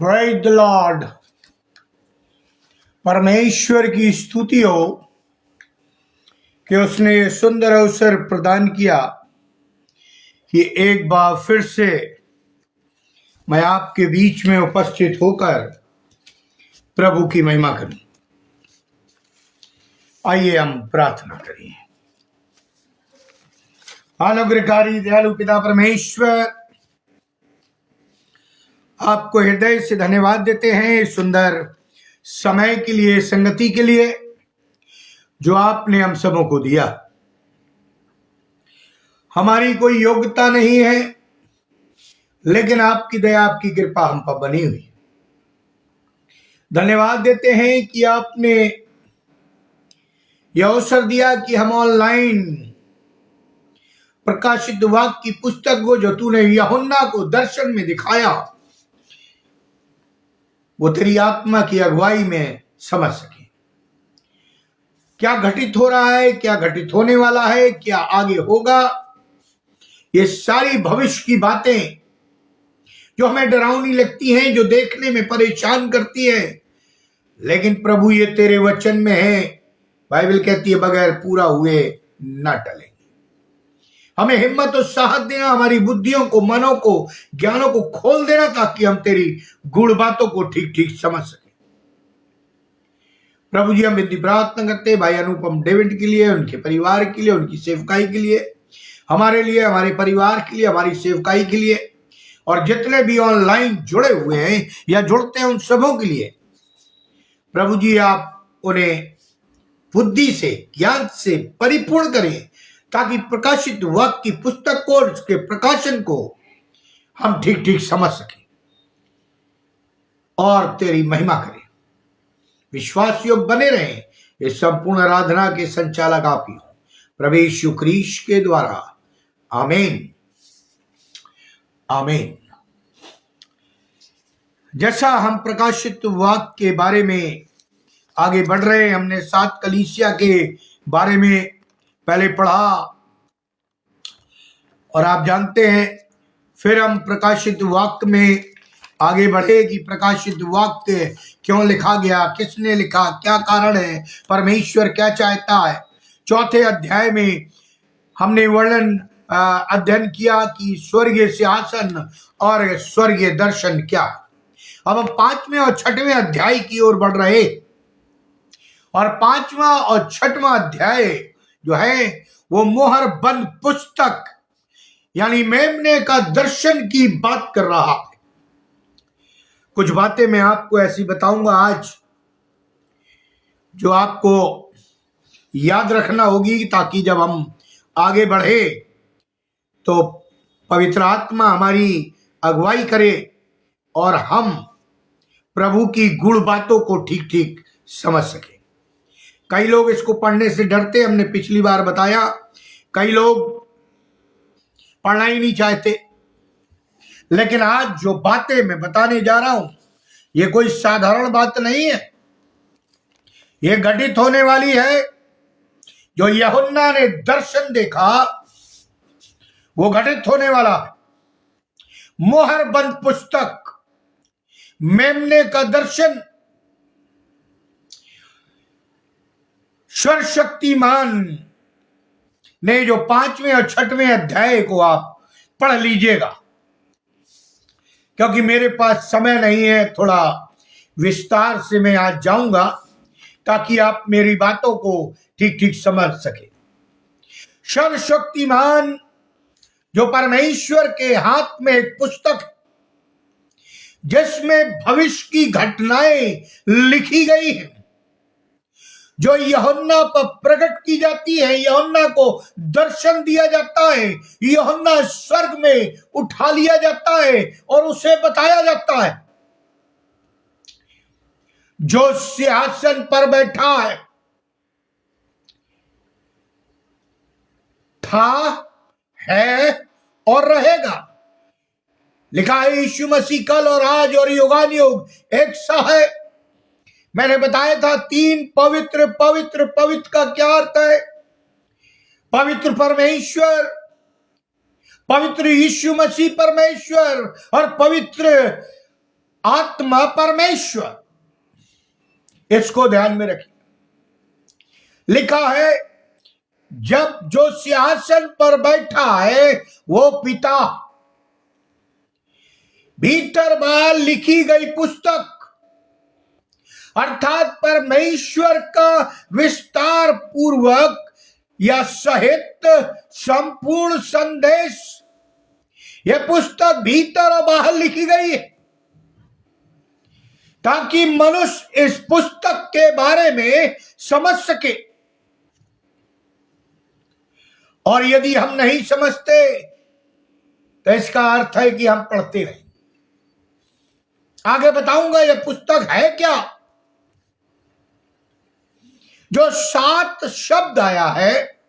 Praise the Lord. परमेश्वर की स्तुति हो कि उसने ये सुंदर अवसर प्रदान किया कि एक बार फिर से मैं आपके बीच में उपस्थित होकर प्रभु की महिमा करूं। आइए हम प्रार्थना करें। अनुग्रहकारी दयालु पिता परमेश्वर, आपको हृदय से धन्यवाद देते हैं सुंदर समय के लिए, संगति के लिए जो आपने हम सबों को दिया। हमारी कोई योग्यता नहीं है, लेकिन आपकी दया, आपकी कृपा हम पर बनी हुई। धन्यवाद देते हैं कि आपने यह अवसर दिया कि हम ऑनलाइन प्रकाशित वाक्य की पुस्तक को जो तूने यूहन्ना को दर्शन में दिखाया, वो तेरी आत्मा की अगुवाई में समझ सके। क्या घटित हो रहा है, क्या घटित होने वाला है, क्या आगे होगा, ये सारी भविष्य की बातें जो हमें डरावनी लगती हैं, जो देखने में परेशान करती है, लेकिन प्रभु ये तेरे वचन में है। बाइबल कहती है बगैर पूरा हुए ना टलेंगे। हमें हिम्मत और साहस देना, हमारी बुद्धियों को, मनों को, ज्ञानों को खोल देना, ताकि हम तेरी गूढ़ बातों को ठीक ठीक समझ सके। प्रभु जी, हम विनती प्रार्थना करते भाई अनुपम डेविड के लिए, उनके परिवार के लिए, उनकी सेवकाई के लिए, हमारे लिए, हमारे परिवार के लिए, हमारी सेवकाई के लिए, और जितने भी ऑनलाइन जुड़े हुए हैं या जुड़ते हैं उन सबों के लिए प्रभु जी, आप उन्हें बुद्धि से, ज्ञान से परिपूर्ण करें, ताकि प्रकाशित वाक्य की पुस्तक को और उसके प्रकाशन को हम ठीक ठीक समझ सकें और तेरी महिमा करें। विश्वास योग बने रहें। इस संपूर्ण आराधना के संचालक आप ही हो, प्रभु यीशु क्रीस्त के द्वारा। आमीन, आमीन। जैसा हम प्रकाशित वाक्य के बारे में आगे बढ़ रहे हैं, हमने 7 कलीसिया के बारे में पहले पढ़ा और आप जानते हैं, फिर हम प्रकाशित वाक्य में आगे बढ़े कि प्रकाशित वाक्य क्यों लिखा गया, किसने लिखा, क्या कारण है, परमेश्वर क्या चाहता है। चौथे अध्याय में हमने वर्णन अध्ययन किया कि स्वर्गीय सिंहासन और स्वर्गीय दर्शन क्या। अब हम 5वें और 6वें अध्याय की ओर बढ़ रहे, और 5वां और 6वां अध्याय जो है वो मोहर बंद पुस्तक यानी मेमने का दर्शन की बात कर रहा है। कुछ बातें मैं आपको ऐसी बताऊंगा आज जो आपको याद रखना होगी, ताकि जब हम आगे बढ़े तो पवित्र आत्मा हमारी अगुवाई करे और हम प्रभु की गूढ़ बातों को ठीक ठीक समझ सके। कई लोग इसको पढ़ने से डरते, हमने पिछली बार बताया। कई लोग पढ़ना ही नहीं चाहते, लेकिन आज जो बातें मैं बताने जा रहा हूं, ये कोई साधारण बात नहीं है। ये घटित होने वाली है। जो यूहन्ना ने दर्शन देखा वो घटित होने वाला है। मोहर बंद पुस्तक, मेमने का दर्शन, सर्वशक्तिमान ने जो 5वें और 6वें अध्याय को आप पढ़ लीजिएगा, क्योंकि मेरे पास समय नहीं है। थोड़ा विस्तार से मैं आज जाऊंगा ताकि आप मेरी बातों को ठीक ठीक समझ सके। सर्वशक्तिमान जो परमेश्वर के हाथ में एक पुस्तक जिसमें भविष्य की घटनाएं लिखी गई हैं, जो यूहन्ना पर प्रकट की जाती है, यूहन्ना को दर्शन दिया जाता है, यूहन्ना स्वर्ग में उठा लिया जाता है और उसे बताया जाता है जो सिंहासन पर बैठा है, था, है और रहेगा। लिखा है यीशु मसीह कल और आज और युगानुयुग एक सा है। मैंने बताया था 3 पवित्र पवित्र पवित्र का क्या अर्थ है। पवित्र परमेश्वर, पवित्र यीशु मसीह परमेश्वर और पवित्र आत्मा परमेश्वर, इसको ध्यान में रखिए। लिखा है जब जो सिंहासन पर बैठा है वो पिता, भीतर बाहर लिखी गई पुस्तक अर्थात परमेश्वर का विस्तार पूर्वक या सहित संपूर्ण संदेश, यह पुस्तक भीतर और बाहर लिखी गई है ताकि मनुष्य इस पुस्तक के बारे में समझ सके। और यदि हम नहीं समझते तो इसका अर्थ है कि हम पढ़ते नहीं। आगे बताऊंगा यह पुस्तक है क्या। जो 7 शब्द आया है,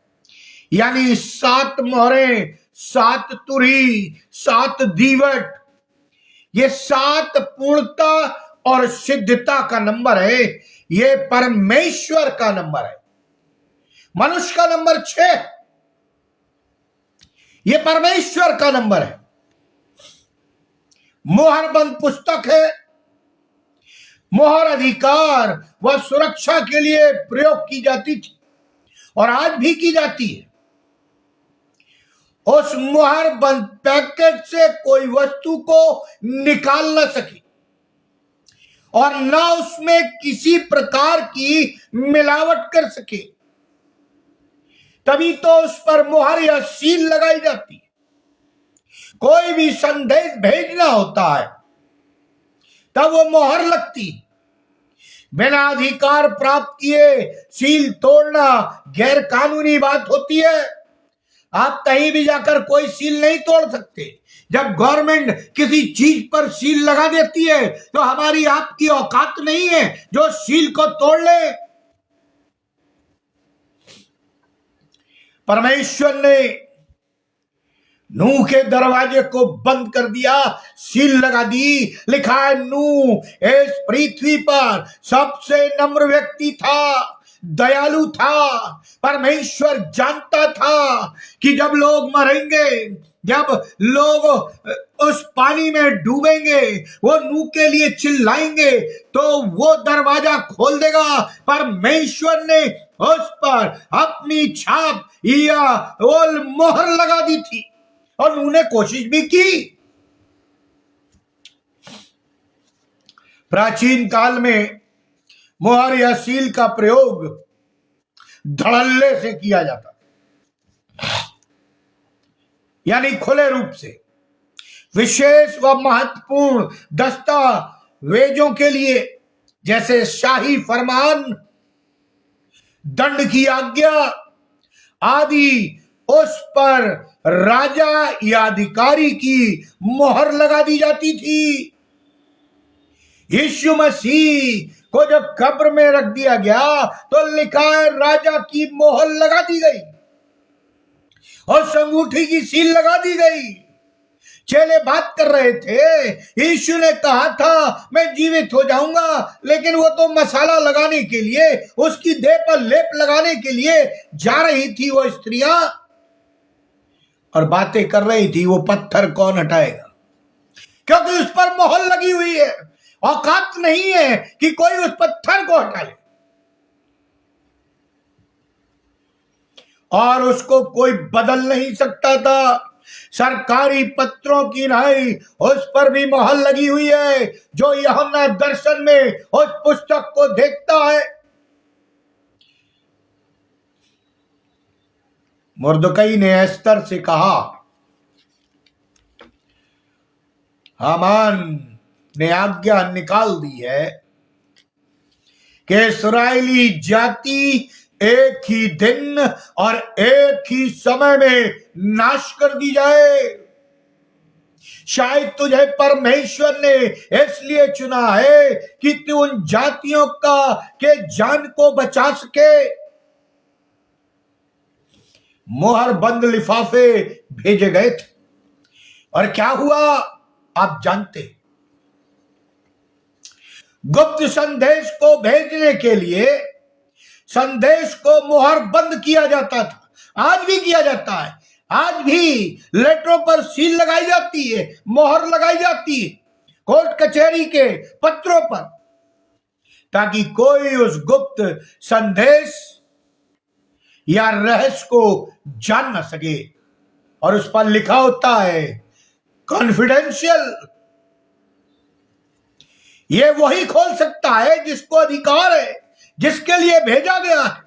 यानी 7 मोहरें, 7 तुरही, 7 दीवट, ये 7 पूर्णता और सिद्धता का नंबर है। ये परमेश्वर का नंबर है। मनुष्य का नंबर 6, ये परमेश्वर का नंबर है। मोहरबंद पुस्तक है। मोहर अधिकार व सुरक्षा के लिए प्रयोग की जाती थी और आज भी की जाती है। उस मोहर बंद पैकेट से कोई वस्तु को निकाल न सके और न उसमें किसी प्रकार की मिलावट कर सके, तभी तो उस पर मोहर या सील लगाई जाती है। कोई भी संदेश भेजना होता है तब वो मोहर लगती है। बिना अधिकार प्राप्त किए सील तोड़ना गैर कानूनी बात होती है। आप कहीं भी जाकर कोई सील नहीं तोड़ सकते। जब गवर्नमेंट किसी चीज पर सील लगा देती है तो हमारी आपकी औकात नहीं है जो सील को तोड़ ले। परमेश्वर ने नूह के दरवाजे को बंद कर दिया, सील लगा दी। लिखा है नूह इस पृथ्वी पर सबसे नम्र व्यक्ति था, दयालु था। परमेश्वर जानता था कि जब लोग मरेंगे, जब लोग उस पानी में डूबेंगे, वो नूह के लिए चिल्लाएंगे तो वो दरवाजा खोल देगा। परमेश्वर ने उस पर अपनी छाप या मोहर लगा दी थी और उन्होंने कोशिश भी की। प्राचीन काल में मोहर या सील का प्रयोग धड़ल्ले से किया जाता, यानी खुले रूप से। विशेष व महत्वपूर्ण दस्तावेजों के लिए जैसे शाही फरमान, दंड की आज्ञा आदि, उस पर राजा या अधिकारी की मोहर लगा दी जाती थी। यीशु मसीह को जब कब्र में रख दिया गया तो लिखा है राजा की मोहर लगा दी गई और अंगूठी की सील लगा दी गई। चेले बात कर रहे थे, यीशु ने कहा था मैं जीवित हो जाऊंगा, लेकिन वो तो मसाला लगाने के लिए, उसकी देह पर लेप लगाने के लिए जा रही थी वो स्त्रियां और बातें कर रही थी वो पत्थर कौन हटाएगा, क्योंकि उस पर मोहर लगी हुई है। औकात नहीं है कि कोई उस पत्थर को हटा ले और उसको कोई बदल नहीं सकता था। सरकारी पत्रों की नहीं, उस पर भी मोहर लगी हुई है। जो यूहन्ना दर्शन में उस पुस्तक को देखता है, मुर्दकई ने एस्तर से कहा, हामान ने आज्ञा निकाल दी है कि इस्राएली जाति एक ही दिन और एक ही समय में नाश कर दी जाए। शायद तुझे परमेश्वर ने इसलिए चुना है कि तू उन जातियों का के जान को बचा सके। मोहर बंद लिफाफे भेजे गए थे और क्या हुआ आप जानते। गुप्त संदेश को भेजने के लिए संदेश को मोहर बंद किया जाता था, आज भी किया जाता है। आज भी लेटरों पर सील लगाई जाती है, मोहर लगाई जाती है। कोर्ट कचहरी के पत्रों पर, ताकि कोई उस गुप्त संदेश या रहस्य को जान न सके। और उस पर लिखा होता है कॉन्फिडेंशियल। ये वही खोल सकता है जिसको अधिकार है, जिसके लिए भेजा गया है।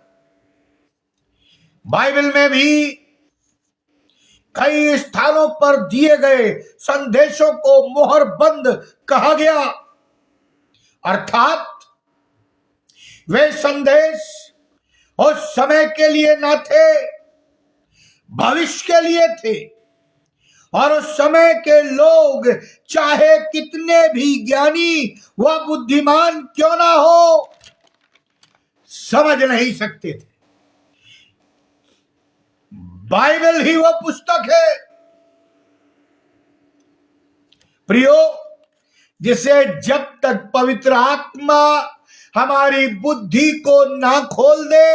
बाइबल में भी कई स्थानों पर दिए गए संदेशों को मोहर बंद कहा गया, अर्थात वे संदेश उस समय के लिए न थे, भविष्य के लिए थे। और उस समय के लोग चाहे कितने भी ज्ञानी व बुद्धिमान क्यों ना हो, समझ नहीं सकते थे। बाइबल ही वह पुस्तक है प्रियो, जिसे जब तक पवित्र आत्मा हमारी बुद्धि को ना खोल दे,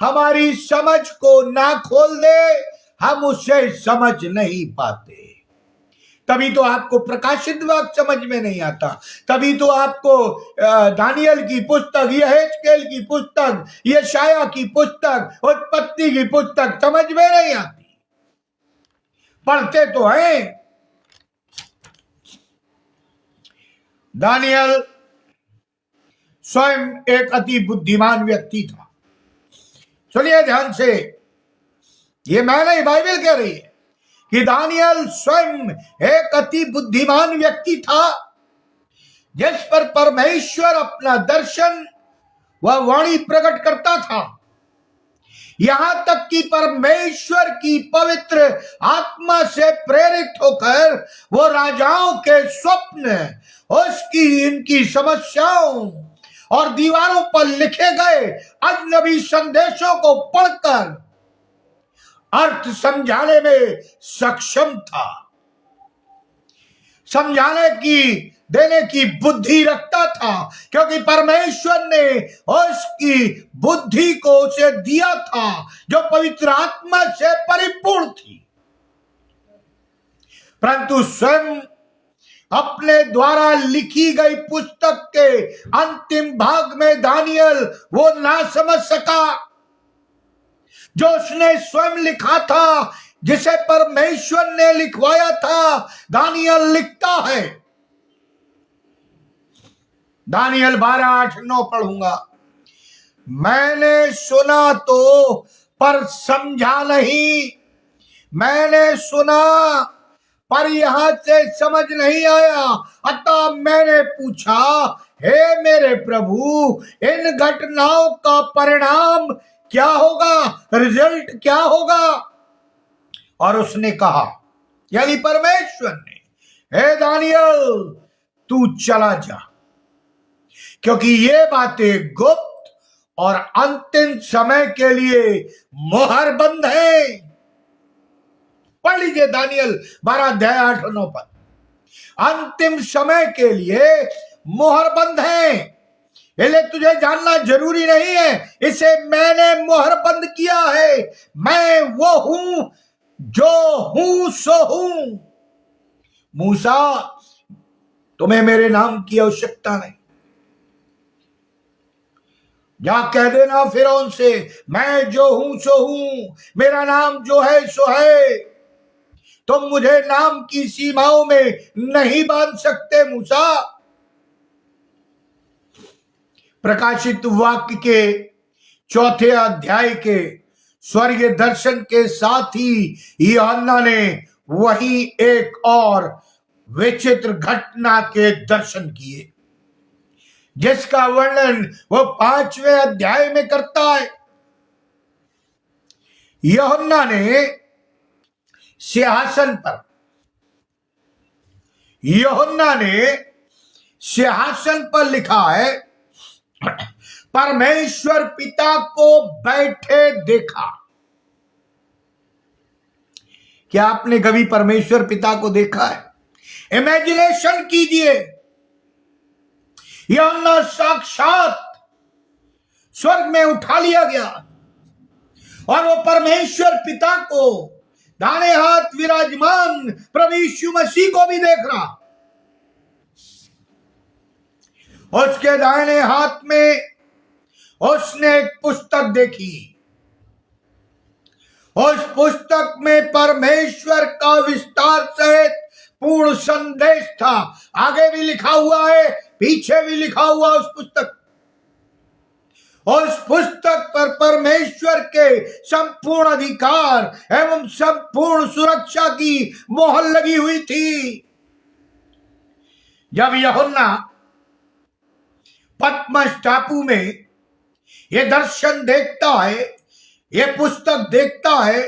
हमारी समझ को ना खोल दे, हम उसे समझ नहीं पाते। तभी तो आपको प्रकाशित वाक्य समझ में नहीं आता, तभी तो आपको दानियल की पुस्तक, यहेजकेल की पुस्तक, यशाया की पुस्तक, उत्पत्ति की पुस्तक समझ में नहीं आती। पढ़ते तो हैं। दानियल स्वयं एक अति बुद्धिमान व्यक्ति था। सुनिए ध्यान से, ये मैं नहीं, बाइबल कह रही है कि दानियल स्वयं एक अति बुद्धिमान व्यक्ति था, जिस पर परमेश्वर अपना दर्शन व वाणी प्रकट करता था। यहां तक कि परमेश्वर की पवित्र आत्मा से प्रेरित होकर वो राजाओं के स्वप्न, उसकी इनकी समस्याओं और दीवारों पर लिखे गए अजनबी संदेशों को पढ़कर अर्थ समझाने में सक्षम था, समझाने की देने की बुद्धि रखता था, क्योंकि परमेश्वर ने उसकी बुद्धि को उसे दिया था जो पवित्र आत्मा से परिपूर्ण थी। परंतु स्वयं अपने द्वारा लिखी गई पुस्तक के अंतिम भाग में दानियल वो ना समझ सका जो उसने स्वयं लिखा था, जिसे परमेश्वर ने लिखवाया था। दानियल लिखता है, दानियल 12:8-9 पढ़ूंगा। मैंने सुना तो पर समझा नहीं, मैंने सुना पर यहां से समझ नहीं आया। अतः मैंने पूछा, हे मेरे प्रभु, इन घटनाओं का परिणाम क्या होगा, रिजल्ट क्या होगा? और उसने कहा, यानी परमेश्वर ने, हे दानियल तू चला जा, क्योंकि ये बातें गुप्त और अंतिम समय के लिए मोहर बंद है। पढ़ लीजिए दानियल 12:8-9 पर। अंतिम समय के लिए मोहर बंद है, इसलिए तुझे जानना जरूरी नहीं है, इसे मैंने मोहर बंद किया है। मैं वो हूं जो हूं सो हूं। मूसा, तुम्हें मेरे नाम की आवश्यकता नहीं, जा कह देना फिरौन से, मैं जो हूं सो हूं, मेरा नाम जो है सो है। तुम मुझे नाम की सीमाओं में नहीं बांध सकते मूसा। प्रकाशित वाक्य के 4 अध्याय के स्वर्गीय दर्शन के साथ ही यूहन्ना ने वही एक और विचित्र घटना के दर्शन किए, जिसका वर्णन वो 5वें अध्याय में करता है। यूहन्ना ने सिंहासन पर, यूहन्ना ने सिंहासन पर लिखा है, परमेश्वर पिता को बैठे देखा। क्या आपने कभी परमेश्वर पिता को देखा है? इमेजिनेशन कीजिए, यूहन्ना साक्षात स्वर्ग में उठा लिया गया और वो परमेश्वर पिता को दाहिने हाथ विराजमान प्रभु यीशु मसीह को भी देख रहा। उसके दाहिने हाथ में उसने एक पुस्तक देखी। उस पुस्तक में परमेश्वर का विस्तार सहित पूर्ण संदेश था। आगे भी लिखा हुआ है, पीछे भी लिखा हुआ उस पुस्तक पर परमेश्वर के संपूर्ण अधिकार एवं संपूर्ण सुरक्षा की मोहर लगी हुई थी। जब यूहन्ना पतमस टापू में ये दर्शन देखता है, ये पुस्तक देखता है,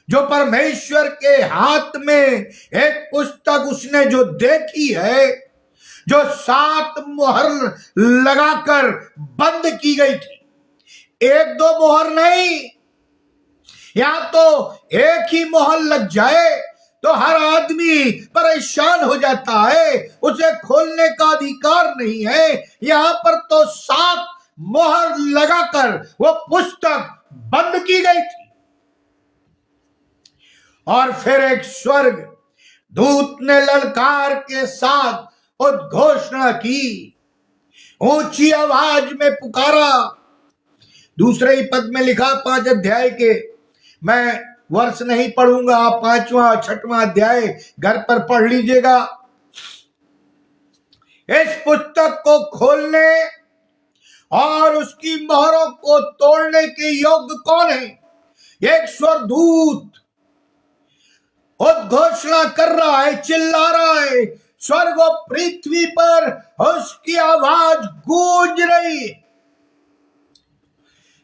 जो परमेश्वर के हाथ में एक पुस्तक उसने जो देखी है, जो 7 मोहर लगाकर बंद की गई थी। 1-2 मोहर नहीं, या तो एक ही मोहर लग जाए तो हर आदमी परेशान हो जाता है, उसे खोलने का अधिकार नहीं है। यहां पर तो 7 मोहर लगाकर वो पुस्तक बंद की गई थी। और फिर एक स्वर्ग दूत ने ललकार के साथ उद्घोषणा की, ऊंची आवाज में पुकारा। दूसरे ही पद में लिखा 5 अध्याय के, मैं वर्ष नहीं पढ़ूंगा, आप 5वां 6वां अध्याय घर पर पढ़ लीजिएगा। इस पुस्तक को खोलने और उसकी मोहरों को तोड़ने के योग्य कौन है? एक स्वर्गदूत उद्घोषणा कर रहा है, चिल्ला रहा है। स्वर्ग और पृथ्वी पर उसकी आवाज गूंज रही है।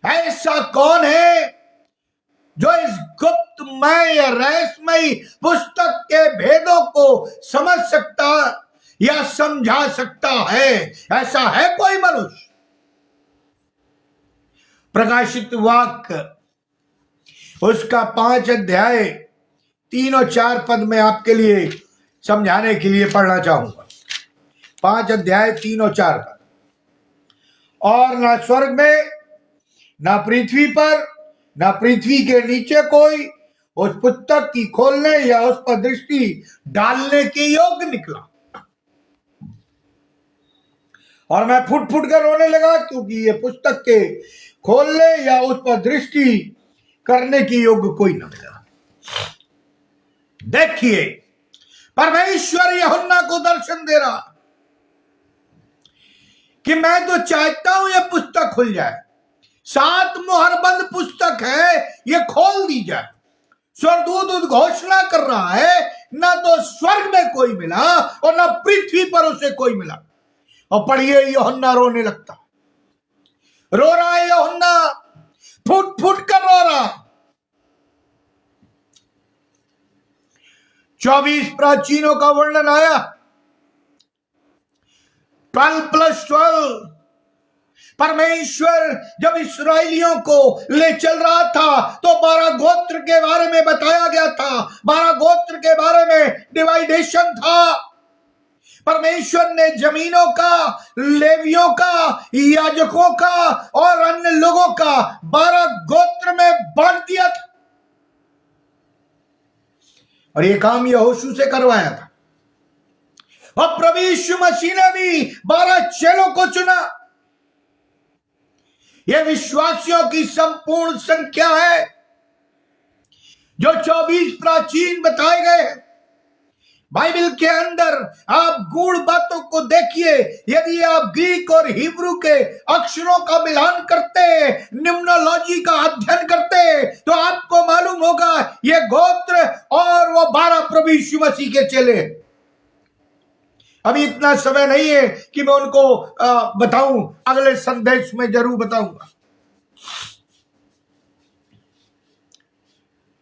ऐसा कौन है जो इस गुप्तमय या रहस्यमयी पुस्तक के भेदों को समझ सकता या समझा सकता है? ऐसा है कोई मनुष्य? प्रकाशित वाक्य उसका 5 अध्याय 3 और 4 पद में आपके लिए समझाने के लिए पढ़ना चाहूंगा। 5 अध्याय 3 और 4 पद। और ना स्वर्ग में, ना पृथ्वी पर, ना पृथ्वी के नीचे कोई उस पुस्तक की खोलने या उस पर दृष्टि डालने के योग्य निकला। और मैं फुट फुट कर रोने लगा, क्योंकि ये पुस्तक के खोलने या उस पर दृष्टि करने के योग्य कोई न मिला। देखिए, परमेश्वर यूहन्ना को दर्शन दे रहा कि मैं तो चाहता हूं यह पुस्तक खुल जाए। 7 मोहरबंद पुस्तक है, ये खोल दी जाए। स्वर्गदूत उद्घोषणा कर रहा है, ना तो स्वर्ग में कोई मिला और ना पृथ्वी पर उसे कोई मिला। और पढ़िए, यूहन्ना रोने लगता, रो रहा है यूहन्ना, फुट फुट कर रो रहा। 24 प्राचीनों का वर्णन आया, 12+12। परमेश्वर जब इस्राएलियों को ले चल रहा था तो 12 गोत्र के बारे में बताया गया था। 12 गोत्र के बारे में डिवाइडेशन था। परमेश्वर ने जमीनों का, लेवियों का, याजकों का और अन्य लोगों का 12 गोत्र में बांट दिया था। और ये काम यहोशू से करवाया था। और प्रभु यीशु मसीह ने भी 12 चेलों को चुना। यह विश्वासियों की संपूर्ण संख्या है, जो 24 प्राचीन बताए गए हैं। बाइबल के अंदर आप गूढ़ बातों को देखिए। यदि आप ग्रीक और हिब्रू के अक्षरों का मिलान करते, निम्नोलॉजी का अध्ययन करते, तो आपको मालूम होगा ये गोत्र और वो 12 प्रभु यीशु मसीह के चेले। अभी इतना समय नहीं है कि मैं उनको बताऊं, अगले संदेश में जरूर बताऊंगा।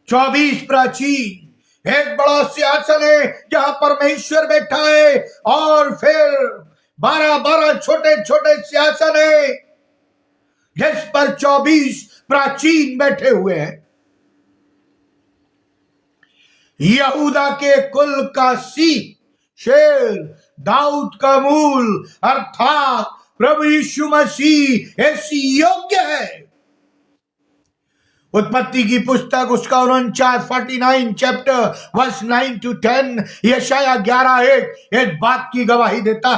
24 प्राचीन, एक बड़ा सिंहासन है जहां परमेश्वर बैठा है, और फिर 12 छोटे छोटे सिंहासन है जिस पर 24 प्राचीन बैठे हुए हैं। यहूदा के कुल का सी शेर, दाऊद का मूल अर्थात प्रभु यीशु मसीह ऐसी योग्य है। उत्पत्ति की पुस्तक उसका 49 चैप्टर वर्स 9 to 10, यशाया 11:1 एक बात की गवाही देता।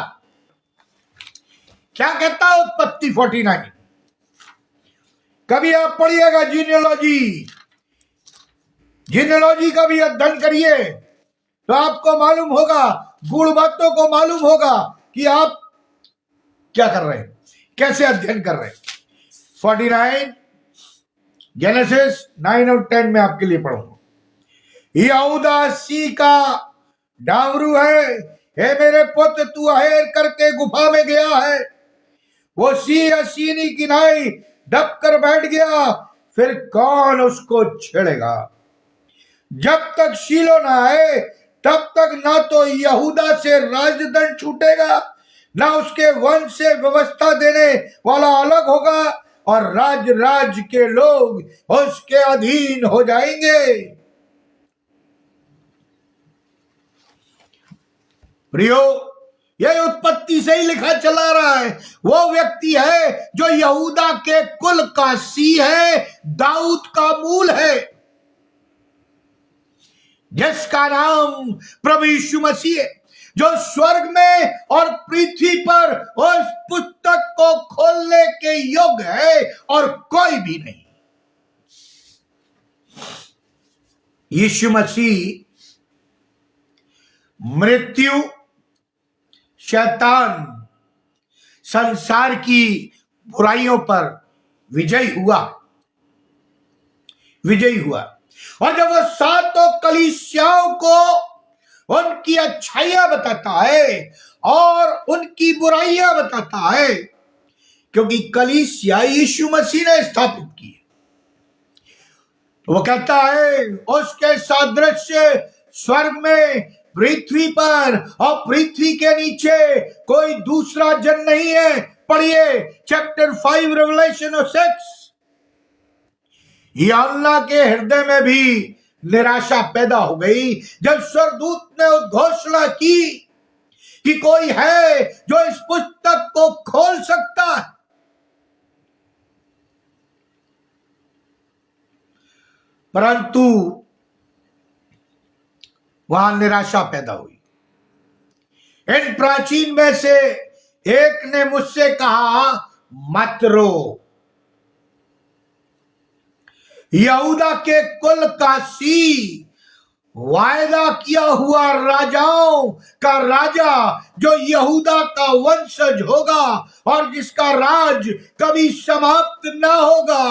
क्या कहता है उत्पत्ति 49? कभी आप पढ़िएगा जीनियोलॉजी का भी अध्ययन करिए तो आपको मालूम होगा, गूढ़ बातों को मालूम होगा कि आप क्या कर रहे हैं, कैसे अध्ययन कर रहे हैं। 49 जेनेसिस 9 और 10 में आपके लिए पढ़ूंगा। यहूदा सी का डामरू है, हे मेरे पुत्र तू अहेर करके गुफा में गया है। वो सीनी किनाई दब कर बैठ गया, फिर कौन उसको छेड़ेगा? जब तक शीलो ना आए तब तक ना तो यहूदा से राजदंड छूटेगा, ना उसके वंश से व्यवस्था देने वाला अलग होगा, और राज के लोग उसके अधीन हो जाएंगे। प्रियो, यह उत्पत्ति से ही लिखा चला रहा है। वो व्यक्ति है जो यहूदा के कुल का सी है, दाऊद का मूल है, जिसका नाम प्रभु यीशु मसीह है, जो स्वर्ग में और पृथ्वी पर उस पुस्तक को खोलने के योग्य है और कोई भी नहीं। यीशु मसीह मृत्यु, शैतान, संसार की बुराइयों पर विजयी हुआ। और जब वो सातों कलीसियाओं को उनकी अच्छाइयां बताता है और उनकी बुराइयां बताता है, क्योंकि कलीसिया यीशु मसीह ने स्थापित की है, तो वो कहता है उसके सादृश्य स्वर्ग में, पृथ्वी पर और पृथ्वी के नीचे कोई दूसरा जन नहीं है। पढ़िए चैप्टर 5 रेवलेशन 6। यूहन्ना के हृदय में भी निराशा पैदा हो गई जब स्वर्गदूत ने उद्घोषणा की कि कोई है जो इस पुस्तक को खोल सकता है। परंतु वहां निराशा पैदा हुई। इन प्राचीन में से एक ने मुझसे कहा, मत रो, यहूदा के कुल का सी, वायदा किया हुआ राजाओं का राजा, जो यहूदा का वंशज होगा और जिसका राज कभी समाप्त ना होगा,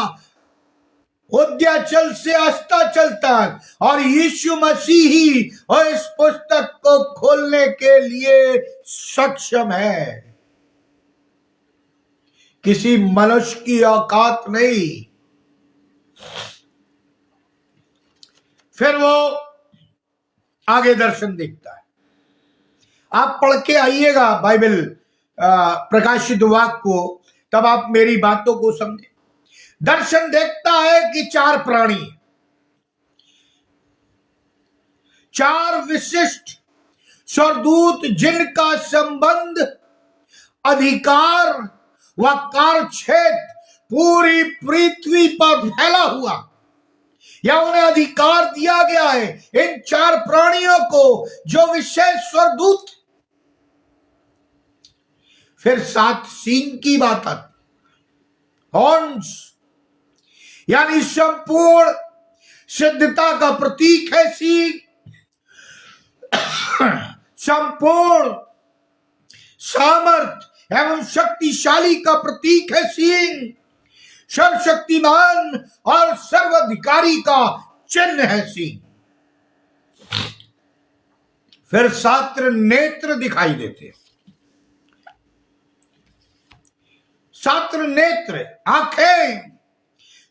उद्याचल से अस्ताचल तक, और यीशु मसीह ही और इस पुस्तक को खोलने के लिए सक्षम है। किसी मनुष्य की औकात नहीं। फिर वो आगे दर्शन देखता है। आप पढ़ के आइएगा बाइबल प्रकाशित वाक्य को, तब आप मेरी बातों को समझे। दर्शन देखता है कि 4 प्राणी, 4 विशिष्ट स्वर्गदूत, जिनका संबंध अधिकार व कार्यक्षेत्र पूरी पृथ्वी पर फैला हुआ, या उन्हें अधिकार दिया गया है इन 4 प्राणियों को, जो विशेष स्वर्गदूत। फिर 7 सींग की बात आती, हॉर्न्स, यानी संपूर्ण सिद्धता का प्रतीक है सींग, संपूर्ण सामर्थ एवं शक्तिशाली का प्रतीक है सींग, सर्वशक्तिमान और सर्वाधिकारी का चिन्ह है सींग। फिर 7 नेत्र दिखाई देते हैं। 7 नेत्र, आंखें,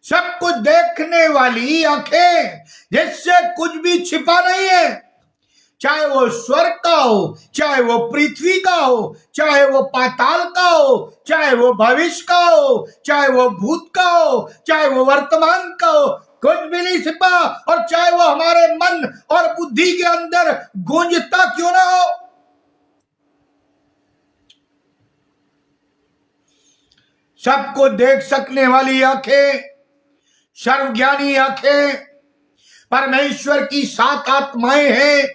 सब कुछ देखने वाली आंखें, जिससे कुछ भी छिपा नहीं है, चाहे वो स्वर्ग का हो, चाहे वो पृथ्वी का हो, चाहे वो पाताल का हो, चाहे वो भविष्य का हो, चाहे वो भूत का हो, चाहे वो वर्तमान का हो, कुछ भी नहीं छिपा। और चाहे वो हमारे मन और बुद्धि के अंदर गूंजता क्यों ना हो, सबको देख सकने वाली आंखें, सर्वज्ञानी आंखें, परमेश्वर की 7 आत्माएं हैं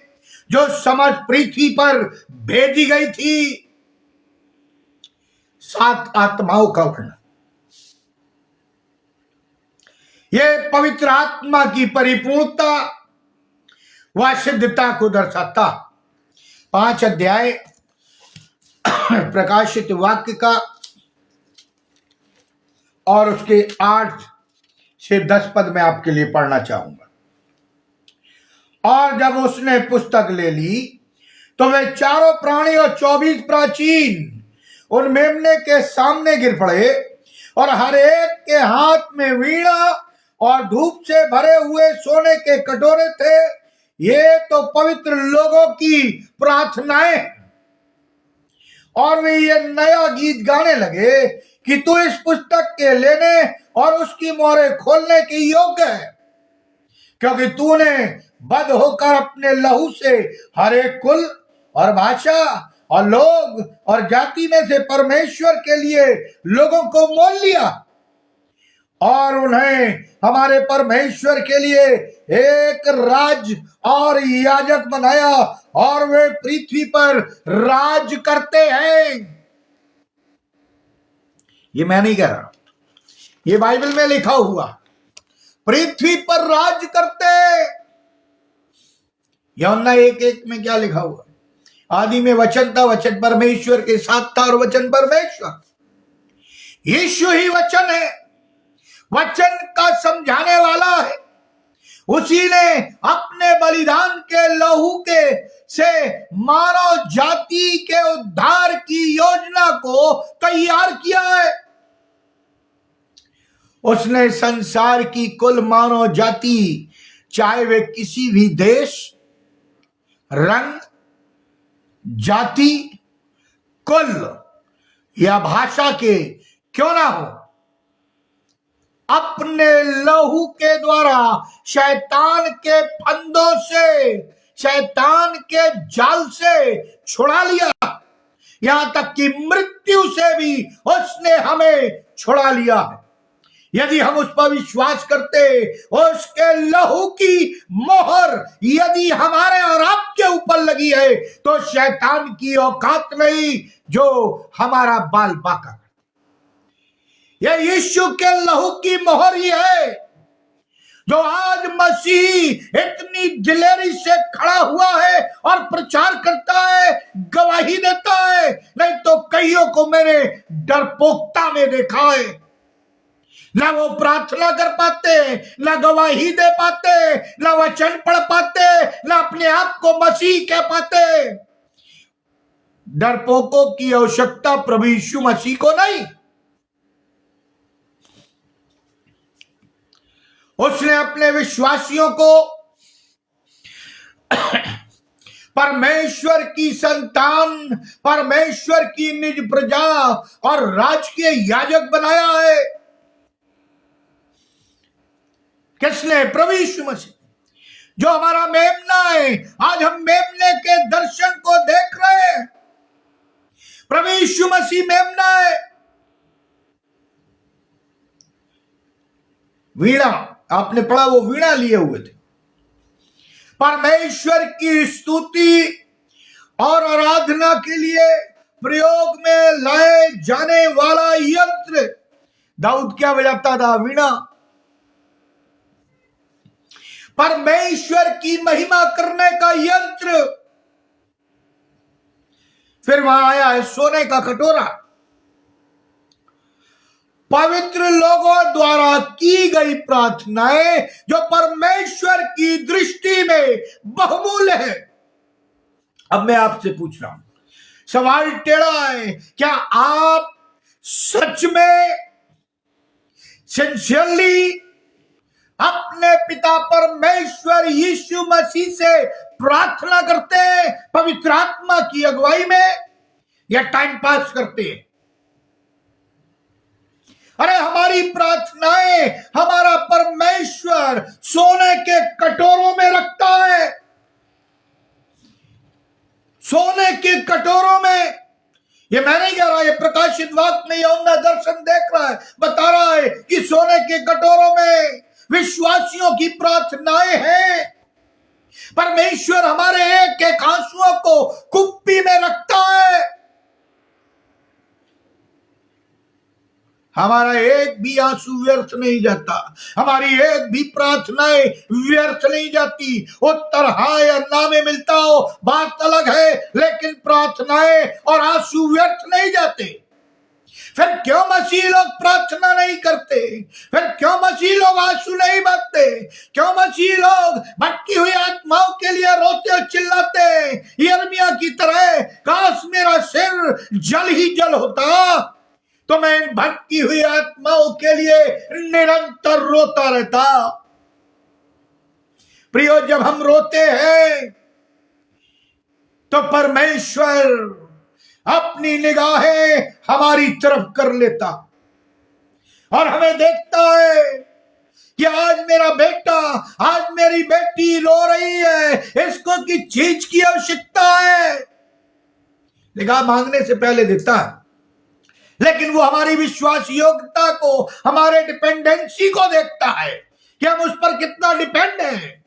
जो समस्त पृथ्वी पर भेजी गई थी। 7 आत्माओं का वर्णन। यह पवित्र आत्मा की परिपूर्णता व सिद्धता को दर्शाता। 5 अध्याय प्रकाशित वाक्य का और उसके 8 से 10 पद में आपके लिए पढ़ना चाहूंगा। और जब उसने पुस्तक ले ली तो वे चारों प्राणी और 24 प्राचीन उन मेमने के सामने गिर पड़े, और हर एक के हाथ में वीणा और धूप से भरे हुए सोने के कटोरे थे। ये तो पवित्र लोगों की प्रार्थनाएं, और वे ये नया गीत गाने लगे कि तू इस पुस्तक के लेने और उसकी मोहरें खोलने की योग्य है, क्योंकि तूने बद्ध होकर अपने लहू से हर एक कुल और भाषा और लोग और जाति में से परमेश्वर के लिए लोगों को मोल लिया, और उन्हें हमारे परमेश्वर के लिए एक राज और याजक बनाया, और वे पृथ्वी पर राज करते हैं। ये मैं नहीं कह रहा, ये बाइबल में लिखा हुआ, पृथ्वी पर राज करते। यूहन्ना 1:1 में क्या लिखा हुआ? आदि में वचन था, वचन परमेश्वर के साथ था और वचन परमेश्वर। यीशु ही वचन है, वचन का समझाने वाला है। उसी ने अपने बलिदान के लहू के से मानव जाति के उद्धार की योजना को तैयार किया है। उसने संसार की कुल मानव जाति, चाहे वे किसी भी देश, रंग, जाति, कुल या भाषा के क्यों ना हो, अपने लहू के द्वारा शैतान के फंदों से, शैतान के जाल से छुड़ा लिया। यहां तक कि मृत्यु से भी उसने हमें छुड़ा लिया है। यदि हम उस पर विश्वास करते, उसके लहू की मोहर यदि हमारे और आपके ऊपर लगी है, तो शैतान की औकात नहीं जो हमारा बाल बाका। यह यीशु के लहू की मोहर ही है जो आज मसीह इतनी दिलेरी से खड़ा हुआ है और प्रचार करता है, गवाही देता है। नहीं तो कईयों को मैंने डरपोकता में देखा है, ना वो प्रार्थना कर पाते, ना गवाही दे पाते, ना वचन पढ़ पाते, ना अपने आप को मसीह कह पाते। डरपोकों की आवश्यकता प्रभु यीशु मसीह को नहीं। उसने अपने विश्वासियों को परमेश्वर की संतान, परमेश्वर की निज प्रजा और राजकीय याजक बनाया है। किसने? प्रभु यीशु मसीह, जो हमारा मेमना है। आज हम मेमने के दर्शन को देख रहे हैं। प्रभु यीशु मसीह मेमना है। वीणा आपने पढ़ा, वो वीणा लिए हुए थे। परमेश्वर की स्तुति और आराधना के लिए प्रयोग में लाए जाने वाला यंत्र। दाऊद क्या बजाता था? वीणा। परमेश्वर की महिमा करने का यंत्र। फिर वहां आया है सोने का कटोरा। पवित्र लोगों द्वारा की गई प्रार्थनाएं जो परमेश्वर की दृष्टि में बहुमूल्य है। अब मैं आपसे पूछ रहा हूं, सवाल टेढ़ा है, क्या आप सच में सिंसियरली अपने पिता परमेश्वर यीशु मसीह से प्रार्थना करते हैं पवित्र आत्मा की अगुवाई में, या टाइम पास करते हैं? अरे हमारी प्रार्थनाएं हमारा परमेश्वर सोने के कटोरों में रखता है। सोने के कटोरों में। ये मैं नहीं कह रहा, ये प्रकाशित वाक्य में यूहन्ना दर्शन देख रहा है, बता रहा है कि सोने के कटोरों में विश्वासियों की प्रार्थनाएं हैं। परमेश्वर हमारे एक एक आंसुओं को कुप्पी में रखता है। हमारा एक भी आंसू व्यर्थ नहीं जाता, हमारी एक भी प्रार्थनाएं व्यर्थ नहीं जाती। उत्तर हाँ या ना में मिलता हो बात अलग है, लेकिन प्रार्थनाएं और आंसू व्यर्थ नहीं जाते। फिर क्यों मसीह लोग प्रार्थना नहीं करते? फिर क्यों मसीह लोग आंसू नहीं बहाते? क्यों मसीह लोग भटकी हुई आत्माओं के लिए रोते और चिल्लाते? यिर्मयाह की तरह, काश मेरा सिर जल ही जल होता तो मैं इन भटकी हुई आत्माओं के लिए निरंतर रोता रहता। प्रियो, जब हम रोते हैं तो परमेश्वर अपनी निगाहें हमारी तरफ कर लेता और हमें देखता है कि आज मेरा बेटा, आज मेरी बेटी रो रही है, इसको की चीज की आवश्यकता है। निगाह मांगने से पहले देता है, लेकिन वो हमारी विश्वास योग्यता को, हमारे डिपेंडेंसी को देखता है कि हम उस पर कितना डिपेंड हैं।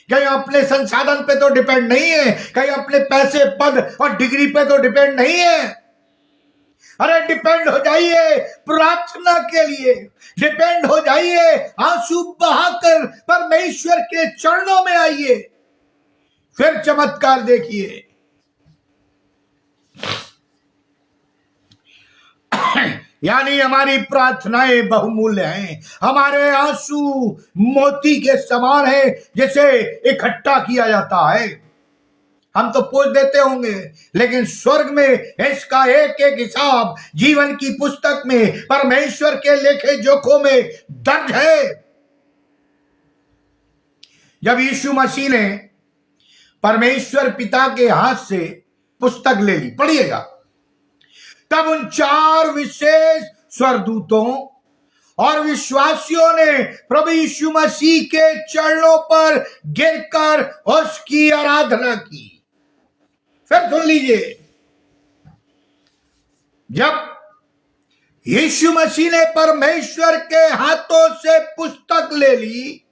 कहीं अपने संसाधन पे तो डिपेंड नहीं है, कहीं अपने पैसे, पद और डिग्री पे तो डिपेंड नहीं है। अरे डिपेंड हो जाइए प्रार्थना के लिए, डिपेंड हो जाइए, आंसू बहाकर परमेश्वर के चरणों में आइए, फिर चमत्कार देखिए। यानी हमारी प्रार्थनाएं बहुमूल्य हैं, हमारे आंसू मोती के समान है, जिसे इकट्ठा किया जाता है। हम तो पूछ देते होंगे, लेकिन स्वर्ग में इसका एक एक हिसाब जीवन की पुस्तक में, परमेश्वर के लेखे जोखों में दर्ज है। जब यीशु मसीह ने परमेश्वर पिता के हाथ से पुस्तक ले ली, पढ़िएगा, तब उन 4 विशेष स्वर्गदूतों और विश्वासियों ने प्रभु यीशु मसीह के चरणों पर गिरकर उसकी आराधना की। फिर सुन लीजिए, जब यीशु मसीह ने परमेश्वर के हाथों से पुस्तक ले ली,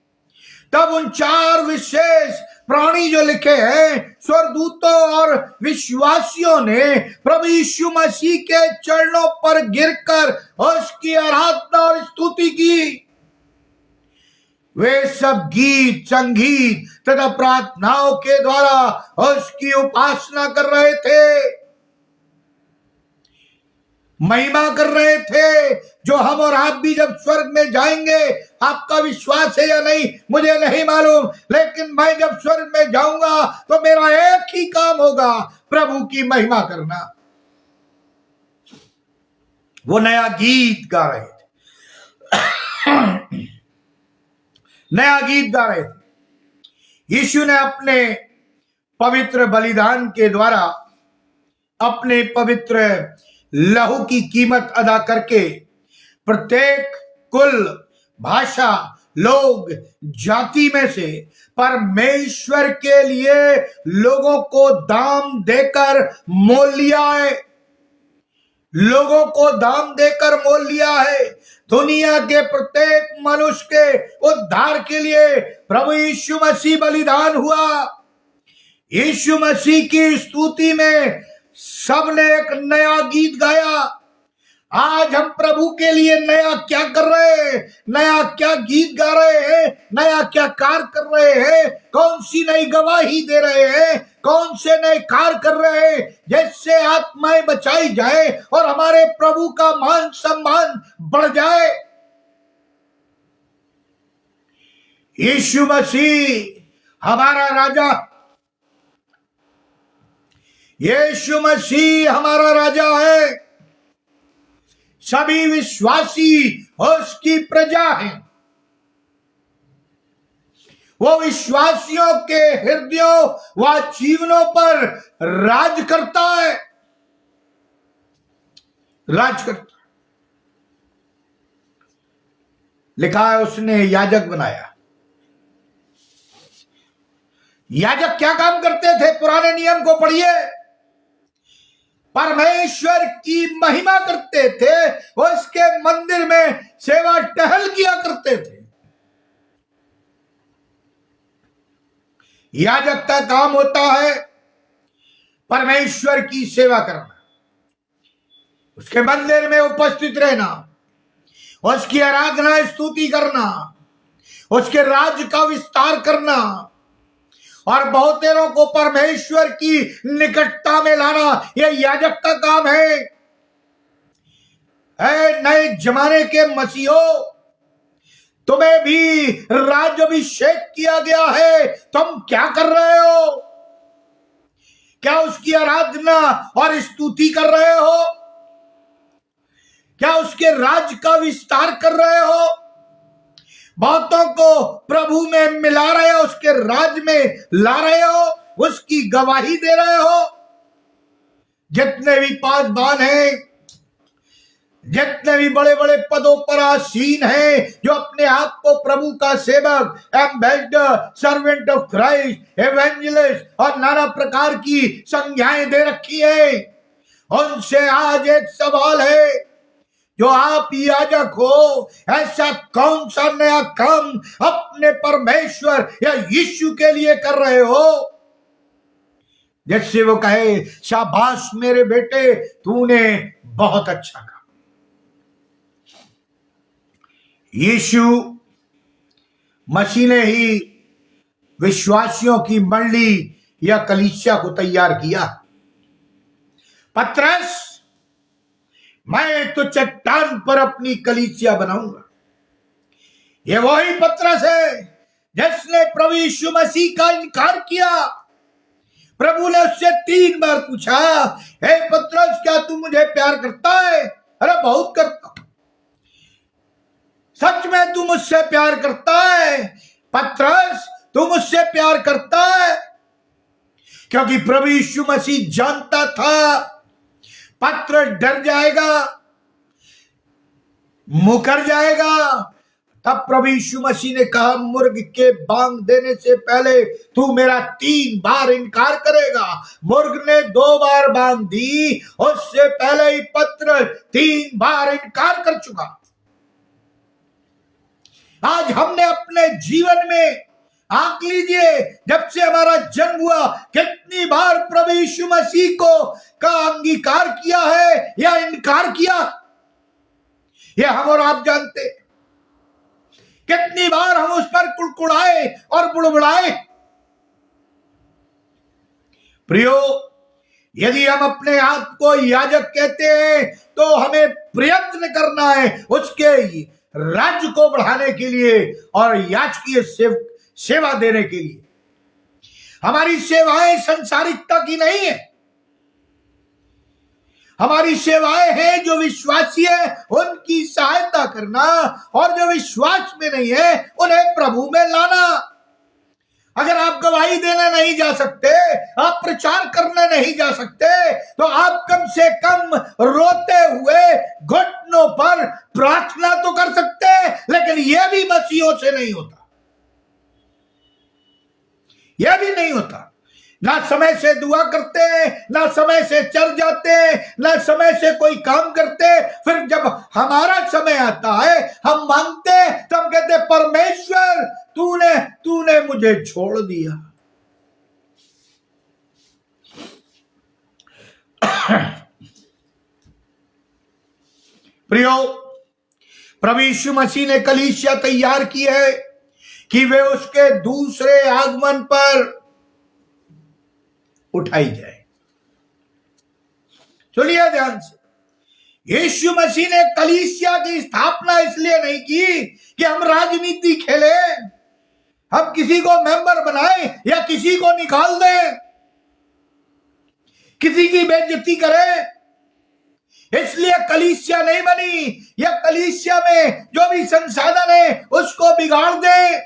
तब उन 4 विशेष प्राणी जो लिखे हैं, स्वर्गदूतों और विश्वासियों ने प्रभु यीशु मसीह के चरणों पर गिरकर उसकी आराधना और स्तुति की। वे सब गीत, संगीत तथा प्रार्थनाओं के द्वारा उसकी उपासना कर रहे थे, महिमा कर रहे थे, जो हम और आप भी जब स्वर्ग में जाएंगे, आपका विश्वास है या नहीं मुझे नहीं मालूम, लेकिन मैं जब स्वर्ग में जाऊंगा तो मेरा एक ही काम होगा, प्रभु की महिमा करना। वो नया गीत गा रहे थे, नया गीत गा रहे थे। यीशु ने अपने पवित्र बलिदान के द्वारा अपने पवित्र लहू की कीमत अदा करके प्रत्येक कुल, भाषा, लोग, जाति में से परमेश्वर के लिए लोगों को दाम देकर मोल लिया है, लोगों को दाम देकर मोल लिया है। दुनिया के प्रत्येक मनुष्य के उद्धार के लिए प्रभु यीशु मसीह बलिदान हुआ। यीशु मसीह की स्तुति में सबने एक नया गीत गाया। आज हम प्रभु के लिए नया क्या कर रहे हैं, नया क्या गीत गा रहे हैं, नया क्या कार्य कर रहे हैं, कौन सी नई गवाही दे रहे हैं, कौन से नए कार्य कर रहे हैं, जिससे आत्माएं बचाई जाए और हमारे प्रभु का मान सम्मान बढ़ जाए। यीशु मसीह हमारा राजा, यीशु मसीह हमारा राजा है। सभी विश्वासी उसकी प्रजा हैं। वो विश्वासियों के हृदयों व जीवनों पर राज करता है, राज करता। लिखा है उसने याजक बनाया। याजक क्या काम करते थे? पुराने नियम को पढ़िए। परमेश्वर की महिमा करते थे, उसके मंदिर में सेवा टहल किया करते थे। याजक का काम होता है परमेश्वर की सेवा करना, उसके मंदिर में उपस्थित रहना, उसकी आराधना स्तुति करना, उसके राज्य का विस्तार करना और बहुतेरों को परमेश्वर की निकटता में लाना, यह याजक का काम है। नए जमाने के मसीहों, तुम्हें भी राज्याभिषेक किया गया है। तुम क्या कर रहे हो? क्या उसकी आराधना और स्तुति कर रहे हो? क्या उसके राज्य का विस्तार कर रहे हो? बहुतों को प्रभु में मिला रहे हो, उसके राज्य में ला रहे हो, उसकी गवाही दे रहे हो। जितने भी पासवान हैं, जितने भी बड़े बड़े पदों पर आसीन हैं, जो अपने आप को प्रभु का सेवक, ambassador, servant of Christ, evangelist और नाना प्रकार की संज्ञाएं दे रखी है, उनसे आज एक सवाल है, जो आप याजक हो, ऐसा कौन सा नया काम अपने परमेश्वर या यीशु के लिए कर रहे हो जिससे वो कहे शाबाश मेरे बेटे, तूने बहुत अच्छा कहा। यीशु मसीह ने ही विश्वासियों की मंडली या कलीसिया को तैयार किया। पतरस, मैं तो चट्टान पर अपनी कलीसिया बनाऊंगा। ये वही पतरस है जिसने प्रभु यीशु मसीह का इनकार किया। प्रभु ने उससे 3 बार पूछा, हे पतरस, क्या तू मुझे प्यार करता है? अरे बहुत करता। सच में तू मुझसे प्यार करता है? पतरस, तू मुझसे प्यार करता है? क्योंकि प्रभु यीशु मसीह जानता था पतरस डर जाएगा, मुकर जाएगा। तब प्रभु यीशु मसीह ने कहा, मुर्ग के बांग देने से पहले तू मेरा 3 बार इनकार करेगा। मुर्ग ने 2 बार बांग दी, उससे पहले ही पतरस 3 बार इनकार कर चुका। आज हमने अपने जीवन में आंक लीजिए, जब से हमारा जन्म हुआ, कितनी बार प्रभु यीशु मसीह को का अंगीकार किया है या इनकार किया, यह हम और आप जानते। कितनी बार हम उस पर कुड़कुड़ाए और बुड़बुड़ाए। प्रियो, यदि हम अपने आप को याजक कहते हैं तो हमें प्रयत्न करना है उसके राज्य को बढ़ाने के लिए और याजकीय सेवा देने के लिए। हमारी सेवाएं संसारिकता की नहीं है। हमारी सेवाएं हैं जो विश्वासी है उनकी सहायता करना, और जो विश्वास में नहीं है उन्हें प्रभु में लाना। अगर आप गवाही देने नहीं जा सकते, आप प्रचार करने नहीं जा सकते, तो आप कम से कम रोते हुए घुटनों पर प्रार्थना तो कर सकते हैं। लेकिन यह भी मसीहों से नहीं होता, यह भी नहीं होता। ना समय से दुआ करते, ना समय से चल जाते, ना समय से कोई काम करते। फिर जब हमारा समय आता है, हम मांगते, तब कहते परमेश्वर तूने मुझे छोड़ दिया। प्रियो, प्रभु यीशु मसीह ने कलीसिया तैयार की है कि वे उसके दूसरे आगमन पर उठाई जाए। सुनिए ध्यान से, यीशु मसीह ने कलीसिया की स्थापना इसलिए नहीं की कि हम राजनीति खेले, हम किसी को मेंबर बनाएं या किसी को निकाल दें, किसी की बेइज्जती करें। इसलिए कलीसिया नहीं बनी, या कलीसिया में जो भी संसाधन है उसको बिगाड़ दे।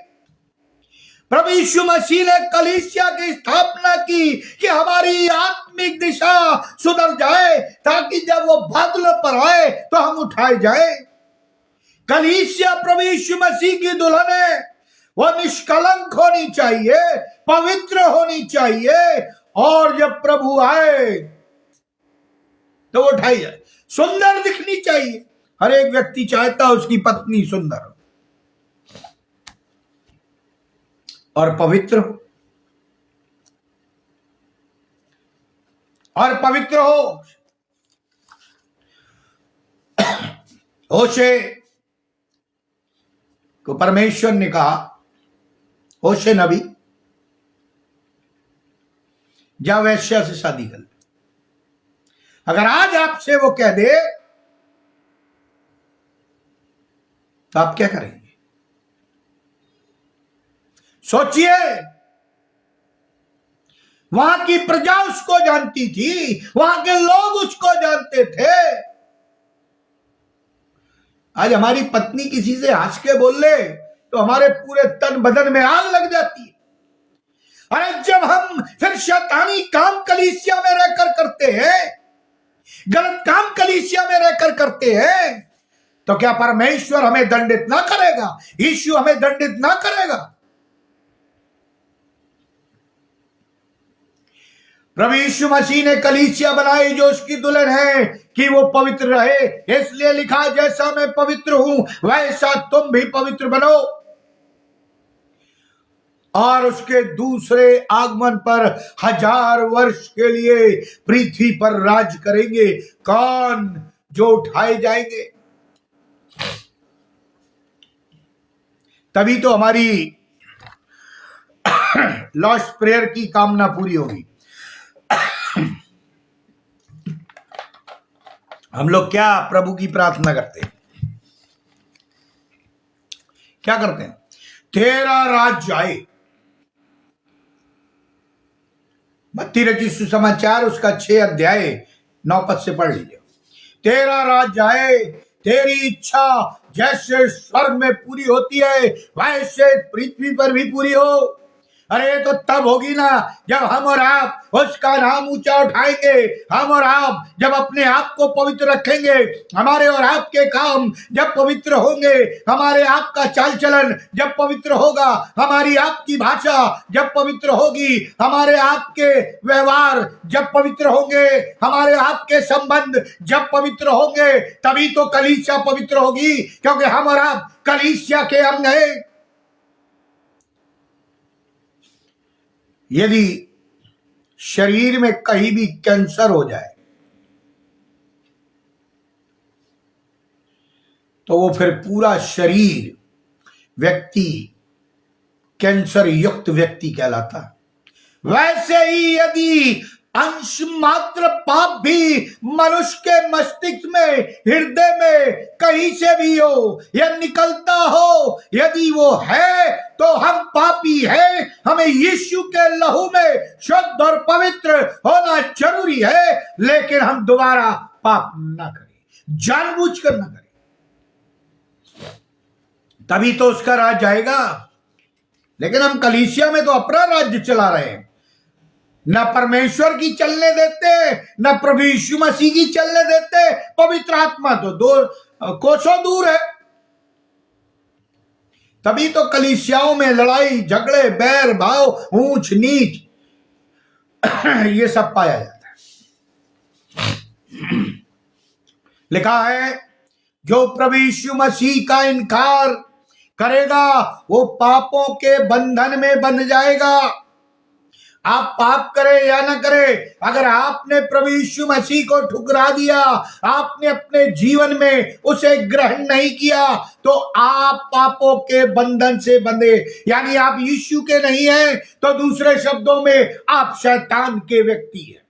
प्रभु यीशु मसीह ने कलीसिया की स्थापना की कि हमारी आत्मिक दिशा सुधर जाए, ताकि जब वो बादलों पर आए तो हम उठाए जाए। कलीसिया प्रभु यीशु मसीह की दुल्हन है। वो निष्कलंक होनी चाहिए, पवित्र होनी चाहिए, और जब प्रभु आए तो उठाई जाए। सुंदर दिखनी चाहिए। हर एक व्यक्ति चाहता है उसकी पत्नी सुंदर हो और पवित्र हो, और पवित्र हो। होशे तो परमेश्वर ने कहा, होशे नबी, जा वैश्या से शादी कर ले। अगर आज आपसे वो कह दे तो आप क्या करेंगे? सोचिए, वहां की प्रजा उसको जानती थी, वहां के लोग उसको जानते थे। आज हमारी पत्नी किसी से हंस के बोल ले तो हमारे पूरे तन बदन में आग लग जाती है। अरे जब हम फिर शैतानी काम कलीसिया में रहकर करते हैं, गलत काम कलीसिया में रहकर करते हैं, तो क्या परमेश्वर हमें दंडित ना करेगा? यीशु हमें दंडित ना करेगा? प्रभु यीशु मसीह ने कलीसिया बनाई जो उसकी दुल्हन है कि वो पवित्र रहे। इसलिए लिखा, जैसा मैं पवित्र हूं वैसा तुम भी पवित्र बनो। और उसके दूसरे आगमन पर 1000 वर्ष के लिए पृथ्वी पर राज करेंगे। कौन? जो उठाए जाएंगे। तभी तो हमारी लॉस्ट प्रेयर की कामना पूरी होगी। हम लोग क्या प्रभु की प्रार्थना करते हैं? क्या करते हैं? तेरा राज्य आए। मत्ती रचित सुसमाचार उसका 6 अध्याय 9 पद से पढ़ लीजिए। तेरा राज्य आए, तेरी इच्छा जैसे स्वर्ग में पूरी होती है वैसे पृथ्वी पर भी पूरी हो। अरे तो तब होगी ना जब हम और आप उसका नाम ऊंचा उठाएंगे। हम और आप जब अपने आप को पवित्र रखेंगे, हमारे और आपके काम जब पवित्र होंगे, हमारे आप का चाल चलन जब पवित्र होगा, हमारी आपकी भाषा जब पवित्र होगी, हमारे आपके व्यवहार जब पवित्र होंगे, हमारे आपके संबंध जब पवित्र होंगे, तभी तो कलीसिया पवित्र होगी। क्योंकि हम और आप कलीसिया के अंग हैं। यदि शरीर में कहीं भी कैंसर हो जाए तो वो फिर पूरा शरीर व्यक्ति कैंसर युक्त व्यक्ति कहलाता है। वैसे ही यदि अंश मात्र पाप भी मनुष्य के मस्तिष्क में, हृदय में कहीं से भी हो या निकलता हो, यदि वो है तो हम पापी हैं। हमें यीशु के लहू में शुद्ध और पवित्र होना जरूरी है, लेकिन हम दोबारा पाप ना करें, जानबूझकर ना करें, तभी तो उसका राज्य आएगा। लेकिन हम कलीसिया में तो अपना राज्य चला रहे हैं, न परमेश्वर की चलने देते, न प्रभु यीशु मसीह की चलने देते। पवित्र आत्मा तो 2 कोसों दूर है। तभी तो कलीसियाओं में लड़ाई झगड़े, बैर भाव, ऊंच नीच ये सब पाया जाता है। लिखा है, जो प्रभु यीशु मसीह का इनकार करेगा वो पापों के बंधन में बंध जाएगा। आप पाप करें या ना करें, अगर आपने प्रभु यीशु मसीह को ठुकरा दिया, आपने अपने जीवन में उसे ग्रहण नहीं किया, तो आप पापों के बंधन से बंधे। यानी आप यीशु के नहीं हैं, तो दूसरे शब्दों में आप शैतान के व्यक्ति हैं।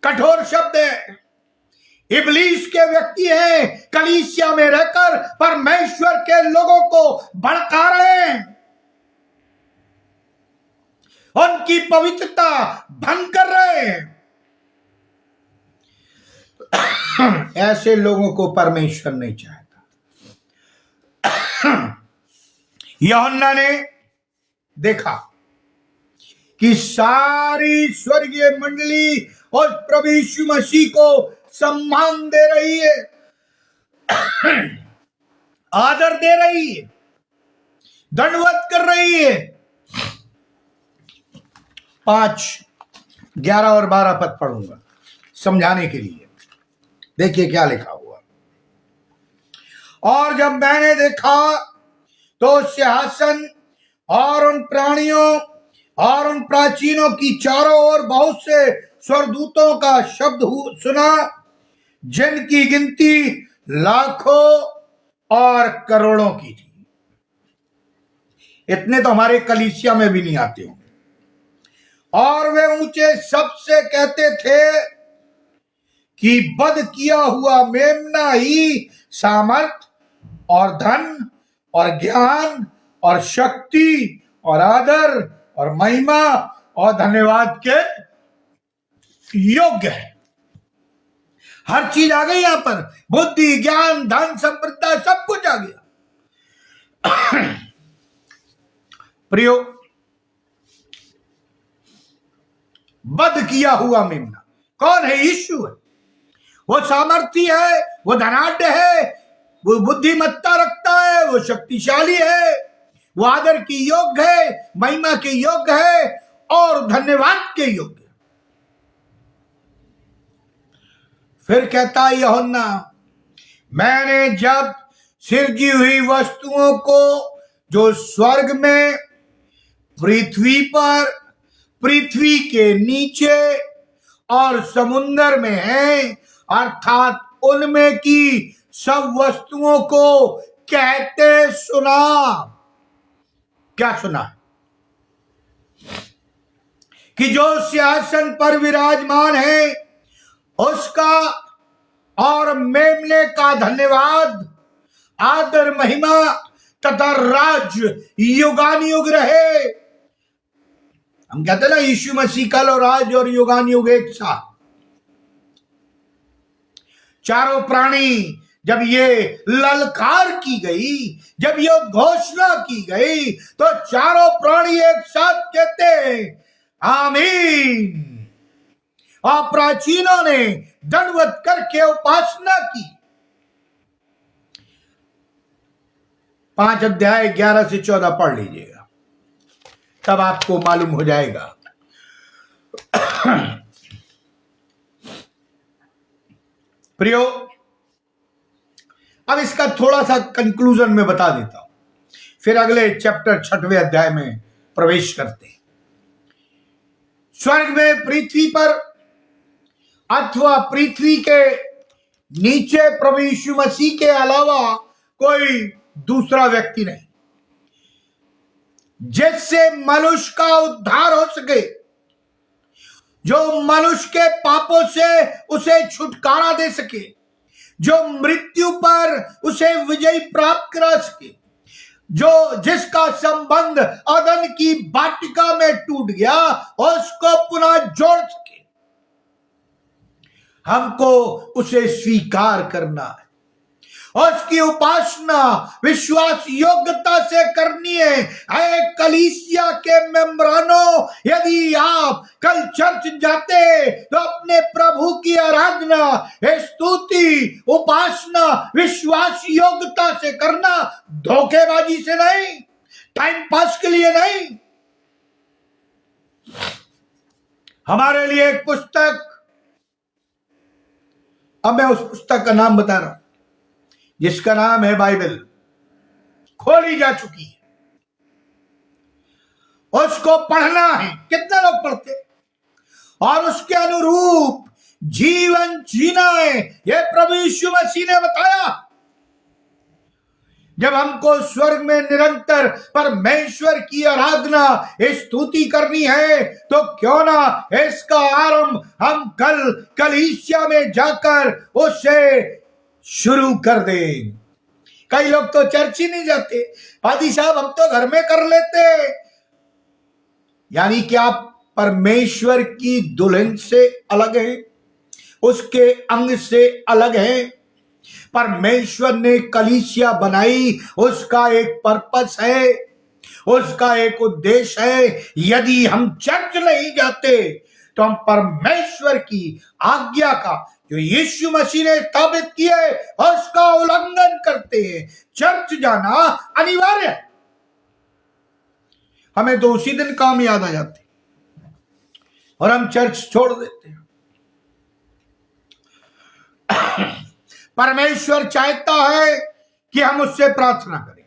कठोर शब्द है, इब्लीस के व्यक्ति हैं। कलीसिया में रहकर परमेश्वर के लोगों को भड़का रहे हैं, उनकी पवित्रता भंग कर रहे हैं। ऐसे लोगों को परमेश्वर नहीं चाहता। यूहन्ना ने देखा कि सारी स्वर्गीय मंडली और प्रभु यीशु मसीह को सम्मान दे रही है, आदर दे रही है, दंडवत कर रही है। 5, 11 और 12 पद पढ़ूंगा समझाने के लिए। देखिए क्या लिखा हुआ। और जब मैंने देखा तो सिंहासन और उन प्राणियों और उन प्राचीनों की चारों ओर बहुत से स्वर्गदूतों का शब्द सुना, जिनकी गिनती लाखों और करोड़ों की थी। इतने तो हमारे कलीसिया में भी नहीं आते होंगे। और वे ऊंचे सबसे कहते थे कि वध किया हुआ मेमना ही सामर्थ और धन और ज्ञान और शक्ति और आदर और महिमा और धन्यवाद के योग्य है। हर चीज आ गई यहां पर, बुद्धि, ज्ञान, धन, संपदा, सब कुछ आ गया। प्रियो, वध किया हुआ मेमना कौन है? यीशु है। वो सामर्थी है, वो धनाढ्य है, वो बुद्धिमत्ता रखता है, वो शक्तिशाली है, वो आदर की योग्य है, महिमा के योग्य है और धन्यवाद के योग्य। फिर कहता है यूहन्ना, मैंने जब सृजी हुई वस्तुओं को जो स्वर्ग में, पृथ्वी पर, पृथ्वी के नीचे और समुद्र में है, अर्थात उनमें की सब वस्तुओं को कहते सुना। क्या सुना? कि जो सिंहासन पर विराजमान है उसका और मेमने का धन्यवाद, आदर, महिमा तथा राज्य युगानुयुग रहे। हम कहते ना यीशु मसीह कल और आज और युगानुयुग एक साथ। चारों प्राणी जब ये ललकार की गई, जब ये घोषणा की गई, तो चारों प्राणी एक साथ कहते हैं आमीन। और प्राचीनों ने दंडवत करके उपासना की। 5 अध्याय 11 से 14 पढ़ लीजिएगा, तब आपको मालूम हो जाएगा। प्रियो, अब इसका थोड़ा सा कंक्लूजन में बता देता हूं, फिर अगले चैप्टर 6वें अध्याय में प्रवेश करते हैं। स्वर्ग में, पृथ्वी पर अथवा पृथ्वी के नीचे प्रभु यीशु मसीह के अलावा कोई दूसरा व्यक्ति नहीं जिससे मनुष्य का उद्धार हो सके, जो मनुष्य के पापों से उसे छुटकारा दे सके, जो मृत्यु पर उसे विजय प्राप्त करा सके, जो जिसका संबंध अदन की वाटिका में टूट गया उसको पुनः जोड़ सके। हमको उसे स्वीकार करना है, उसकी उपासना विश्वास योग्यता से करनी है। कलीसिया के मेम्बरानों, यदि आप कल चर्च जाते तो अपने प्रभु की आराधना, स्तुति, उपासना विश्वास योग्यता से करना, धोखेबाजी से नहीं, टाइम पास के लिए नहीं। हमारे लिए एक पुस्तक, अब मैं उस पुस्तक का नाम बता रहा हूं, जिसका नाम है बाइबल, खोली जा चुकी है, उसको पढ़ना है। कितने लोग पढ़ते? और उसके अनुरूप जीवन जीना है। यह प्रभु यीशु मसीह ने बताया। जब हमको स्वर्ग में निरंतर परमेश्वर की आराधना, स्तुति करनी है, तो क्यों ना इसका आरंभ हम कल कलीसिया में जाकर उसे शुरू कर दे। कई लोग तो चर्च ही नहीं जाते, पादी साहब हम तो घर में कर लेते। यानी कि आप परमेश्वर की दुल्हन से अलग हैं, उसके अंग से अलग हैं। परमेश्वर ने कलीसिया बनाई, उसका एक पर्पस है, उसका एक उद्देश्य है। यदि हम चर्च नहीं जाते तो हम परमेश्वर की आज्ञा का, जो यीशु मसीह ने स्थापित किया है, उसका उल्लंघन करते हैं। चर्च जाना अनिवार्य है। हमें तो उसी दिन काम याद आ जाते और हम चर्च छोड़ देते हैं। परमेश्वर चाहता है कि हम उससे प्रार्थना करें।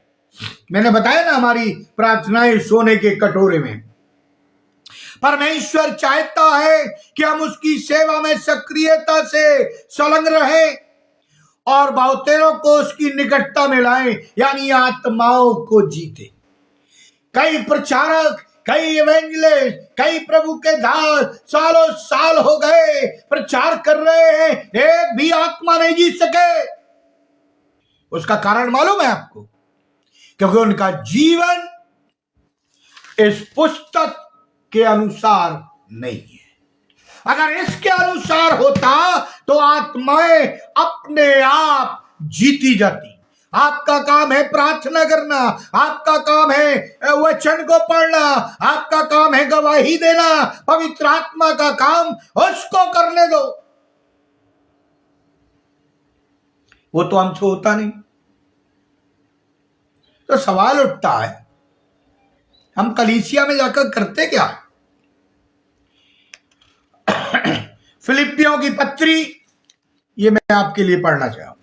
मैंने बताया ना, हमारी प्रार्थनाएं सोने के कटोरे में। परमेश्वर चाहता है कि हम उसकी सेवा में सक्रियता से संलग्न रहें और बहुतेरों को उसकी निकटता में लाए, यानी आत्माओं को जीते। कई प्रचारक, कई एवेंजलिस्ट, कई प्रभु के दास सालों साल हो गए प्रचार कर रहे हैं, एक भी आत्मा नहीं जीत सके। उसका कारण मालूम है आपको? क्योंकि उनका जीवन इस पुस्तक के अनुसार नहीं है। अगर इसके अनुसार होता तो आत्माएं अपने आप जीती जाती। आपका काम है प्रार्थना करना, आपका काम है वचन को पढ़ना, आपका काम है गवाही देना, पवित्र आत्मा का काम उसको करने दो। वो तो हमसे होता नहीं। तो सवाल उठता है, हम कलीसिया में जाकर करते क्या? फिलिपियों की पत्री, ये मैं आपके लिए पढ़ना चाहूंगा।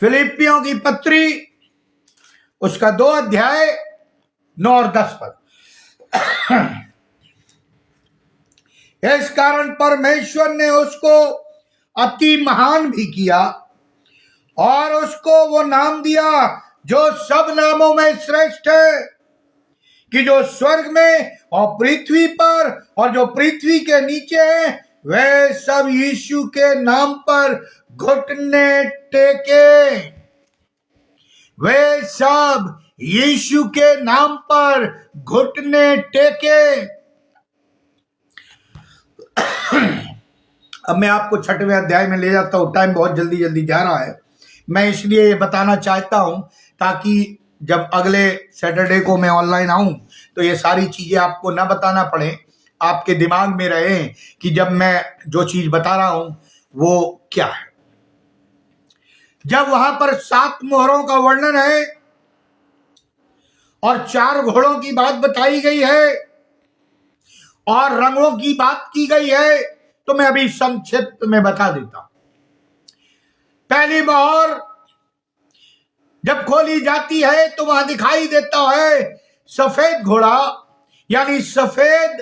फिलिपियों की पत्री, उसका 2 अध्याय 9 और 10 पद। इस कारण परमेश्वर ने उसको अति महान भी किया और उसको वो नाम दिया जो सब नामों में श्रेष्ठ है, कि जो स्वर्ग में और पृथ्वी पर और जो पृथ्वी के नीचे है, वे सब यीशु के नाम पर घुटने टेके। वे सब यीशु के नाम पर घुटने टेके। अब मैं आपको 6वें अध्याय में ले जाता हूं, टाइम बहुत जल्दी जल्दी जा रहा है। मैं इसलिए ये बताना चाहता हूं ताकि जब अगले सैटरडे को मैं ऑनलाइन आऊं तो ये सारी चीजें आपको ना बताना पड़े, आपके दिमाग में रहे कि जब मैं जो चीज बता रहा हूं वो क्या है। जब वहां पर 7 मोहरों का वर्णन है और 4 घोड़ों की बात बताई गई है और रंगों की बात की गई है, तो मैं अभी संक्षिप्त में बता देता हूं। पहली मोहर जब खोली जाती है तो वहां दिखाई देता है सफेद घोड़ा, यानी सफेद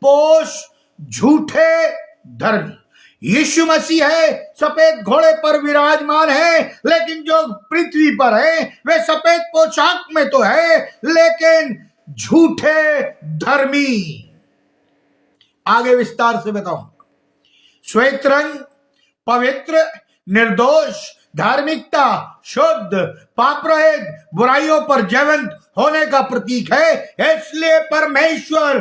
पोश झूठे धर्मी। यीशु मसीह है, सफेद घोड़े पर विराजमान है, लेकिन जो पृथ्वी पर है वे सफेद पोशाक में तो है लेकिन झूठे धर्मी। आगे विस्तार से बताऊं। श्वेत रंग पवित्र, निर्दोष, धार्मिकता, शुद्ध, पाप रहित, बुराइयों पर जयवंत होने का प्रतीक है। इसलिए परमेश्वर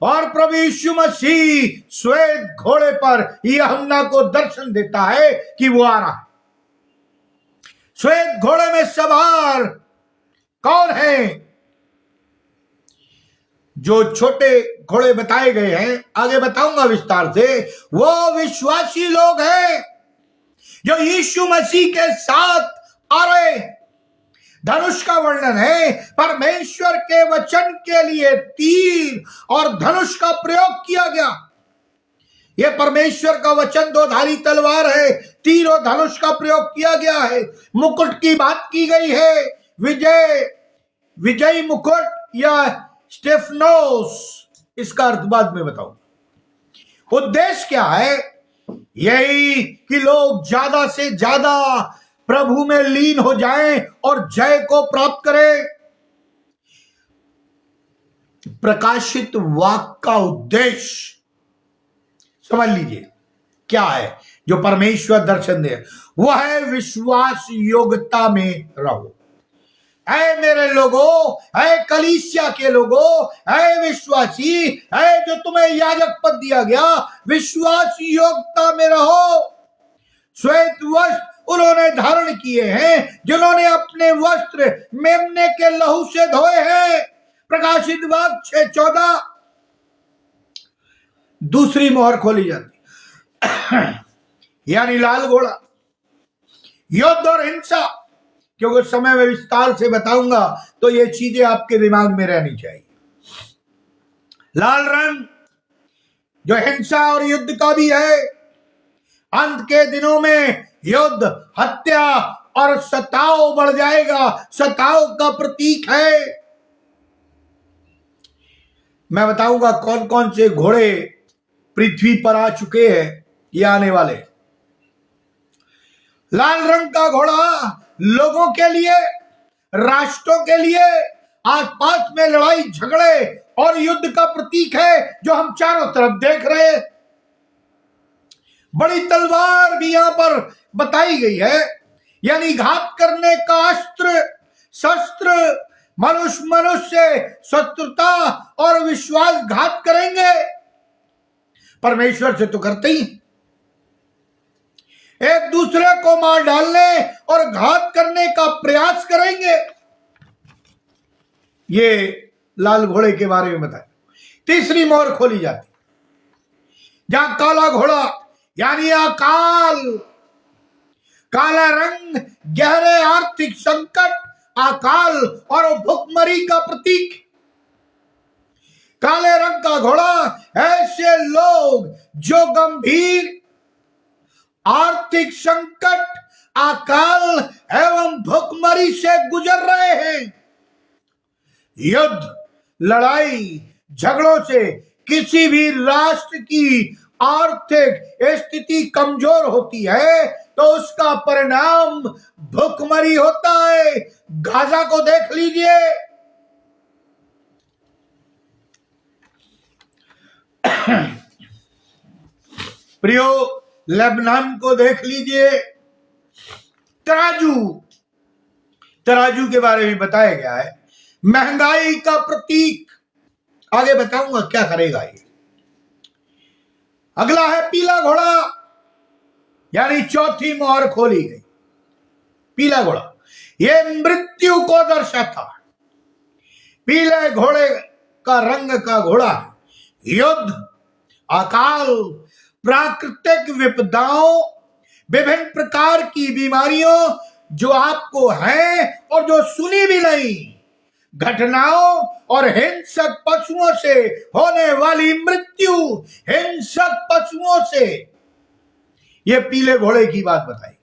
और प्रभु यीशु मसीह श्वेत घोड़े पर यूहन्ना को दर्शन देता है कि वो आ रहा है। श्वेत घोड़े में सवार कौन है? जो छोटे घोड़े बताए गए हैं, आगे बताऊंगा विस्तार से, वो विश्वासी लोग हैं जो यीशु मसीह के साथ आ रहे। धनुष का वर्णन है, परमेश्वर के वचन के लिए तीर और धनुष का प्रयोग किया गया। यह परमेश्वर का वचन 2 धारी तलवार है, तीर और धनुष का प्रयोग किया गया है। मुकुट की बात की गई है, विजयी मुकुट या स्टेफनोस, इसका अर्थ बाद में बताऊं। उद्देश्य क्या है? यही कि लोग ज्यादा से ज्यादा प्रभु में लीन हो जाएं और जय को प्राप्त करें। प्रकाशित वाक्य का उद्देश्य समझ लीजिए क्या है जो परमेश्वर दर्शन दे, वह है विश्वास योग्यता में रहो। ऐ मेरे लोगों, ऐ कलीसिया के लोगों, ऐ विश्वासी, ऐ जो तुम्हें याजक पद दिया गया, विश्वास योग्यता में रहो। श्वेत वस्त्र उन्होंने धारण किए हैं जिन्होंने अपने वस्त्र मेमने के लहू से धोए हैं। प्रकाशित वाक्य 6:14। दूसरी मोहर खोली जाती यानी लाल घोड़ा, युद्ध और हिंसा। क्योंकि समय में विस्तार से बताऊंगा तो ये चीजें आपके दिमाग में रहनी चाहिए। लाल रंग जो हिंसा और युद्ध का भी है। अंत के दिनों में युद्ध, हत्या और सताव बढ़ जाएगा। सताव का प्रतीक है। मैं बताऊंगा कौन कौन से घोड़े पृथ्वी पर आ चुके हैं, ये आने वाले। लाल रंग का घोड़ा लोगों के लिए, राष्ट्रों के लिए, आसपास में लड़ाई झगड़े और युद्ध का प्रतीक है जो हम चारों तरफ देख रहे हैं। बड़ी तलवार भी यहां पर बताई गई है, यानी घात करने का अस्त्र शस्त्र। मनुष्य से शत्रुता और विश्वासघात करेंगे, परमेश्वर से तो करते ही, एक दूसरे को मार डालने और घात करने का प्रयास करेंगे। ये लाल घोड़े के बारे में बताया। तीसरी मोहर खोली जाती, जहां काला घोड़ा यानी अकाल, काला रंग गहरे आर्थिक संकट, अकाल और भुखमरी का प्रतीक। काले रंग का घोड़ा ऐसे लोग जो गंभीर आर्थिक संकट, अकाल एवं भुखमरी से गुजर रहे हैं। युद्ध, लड़ाई झगड़ों से किसी भी राष्ट्र की आर्थिक स्थिति कमजोर होती है तो उसका परिणाम भुखमरी होता है। गाजा को देख लीजिए, प्रियो, लेबनान को देख लीजिए। तराजू के बारे में बताया गया है, महंगाई का प्रतीक। आगे बताऊंगा क्या करेगा ये। अगला है पीला घोड़ा, यानी चौथी मोहर खोली गई। पीला घोड़ा ये मृत्यु को दर्शाता है। पीले घोड़े का रंग का घोड़ा युद्ध, अकाल, प्राकृतिक विपदाओं, विभिन्न प्रकार की बीमारियों जो आपको हैं और जो सुनी भी नहीं, घटनाओं और हिंसक पशुओं से होने वाली मृत्यु, हिंसक पशुओं से, यह पीले घोड़े की बात बताई।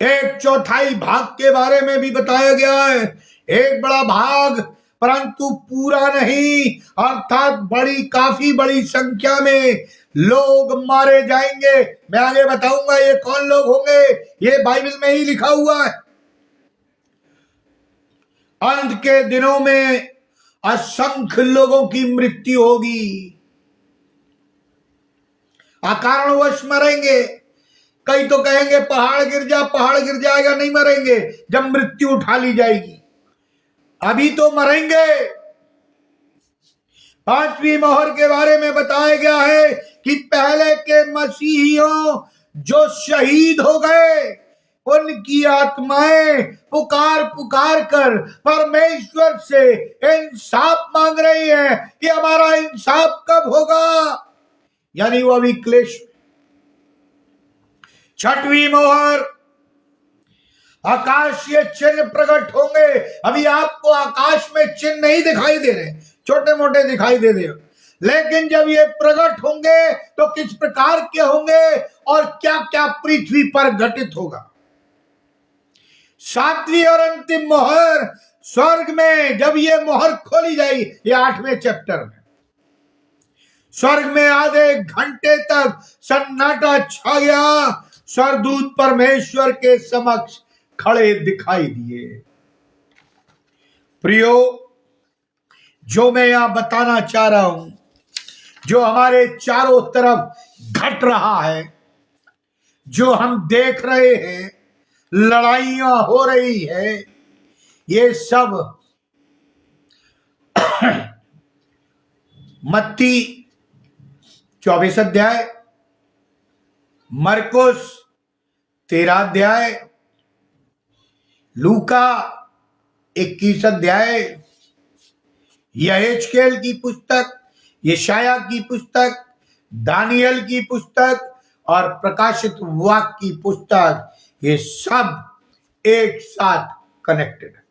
एक चौथाई भाग के बारे में भी बताया गया है, एक बड़ा भाग परंतु पूरा नहीं, अर्थात काफी बड़ी संख्या में लोग मारे जाएंगे। मैं आगे बताऊंगा ये कौन लोग होंगे, ये बाइबल में ही लिखा हुआ है। अंत के दिनों में असंख्य लोगों की मृत्यु होगी, अकारणवश मरेंगे। कई तो कहेंगे पहाड़ गिर जाएगा, नहीं मरेंगे जब मृत्यु उठा ली जाएगी, अभी तो मरेंगे। पांचवी मोहर के बारे में बताया गया है कि पहले के मसीहियों जो शहीद हो गए, उनकी आत्माएं पुकार पुकार कर परमेश्वर से इंसाफ मांग रही है कि हमारा इंसाफ कब होगा, यानी वो अभी क्लेश। छठवीं मोहर, आकाशीय चिन्ह प्रकट होंगे। अभी आपको आकाश में चिन्ह नहीं दिखाई दे रहे, छोटे मोटे दिखाई दे रहे, लेकिन जब ये प्रकट होंगे तो किस प्रकार के होंगे और क्या क्या पृथ्वी पर घटित होगा। सातवीं और अंतिम मोहर, स्वर्ग में जब ये मोहर खोली जाएगी, ये 8वें चैप्टर में, स्वर्ग में आधे घंटे तक सन्नाटा छा गया। स्वर्गदूत परमेश्वर के समक्ष खड़े दिखाई दिए। प्रियो, जो मैं यहां बताना चाह रहा हूं, जो हमारे चारों तरफ घट रहा है, जो हम देख रहे हैं, लड़ाइयां हो रही है, ये सब मत्ती 24 अध्याय, मरकुस 13 अध्याय, लूका 21 अध्याय, यहेजकेल की पुस्तक, यशाया की पुस्तक, दानियल की पुस्तक और प्रकाशित वाक्य की पुस्तक, ये सब एक साथ कनेक्टेड है।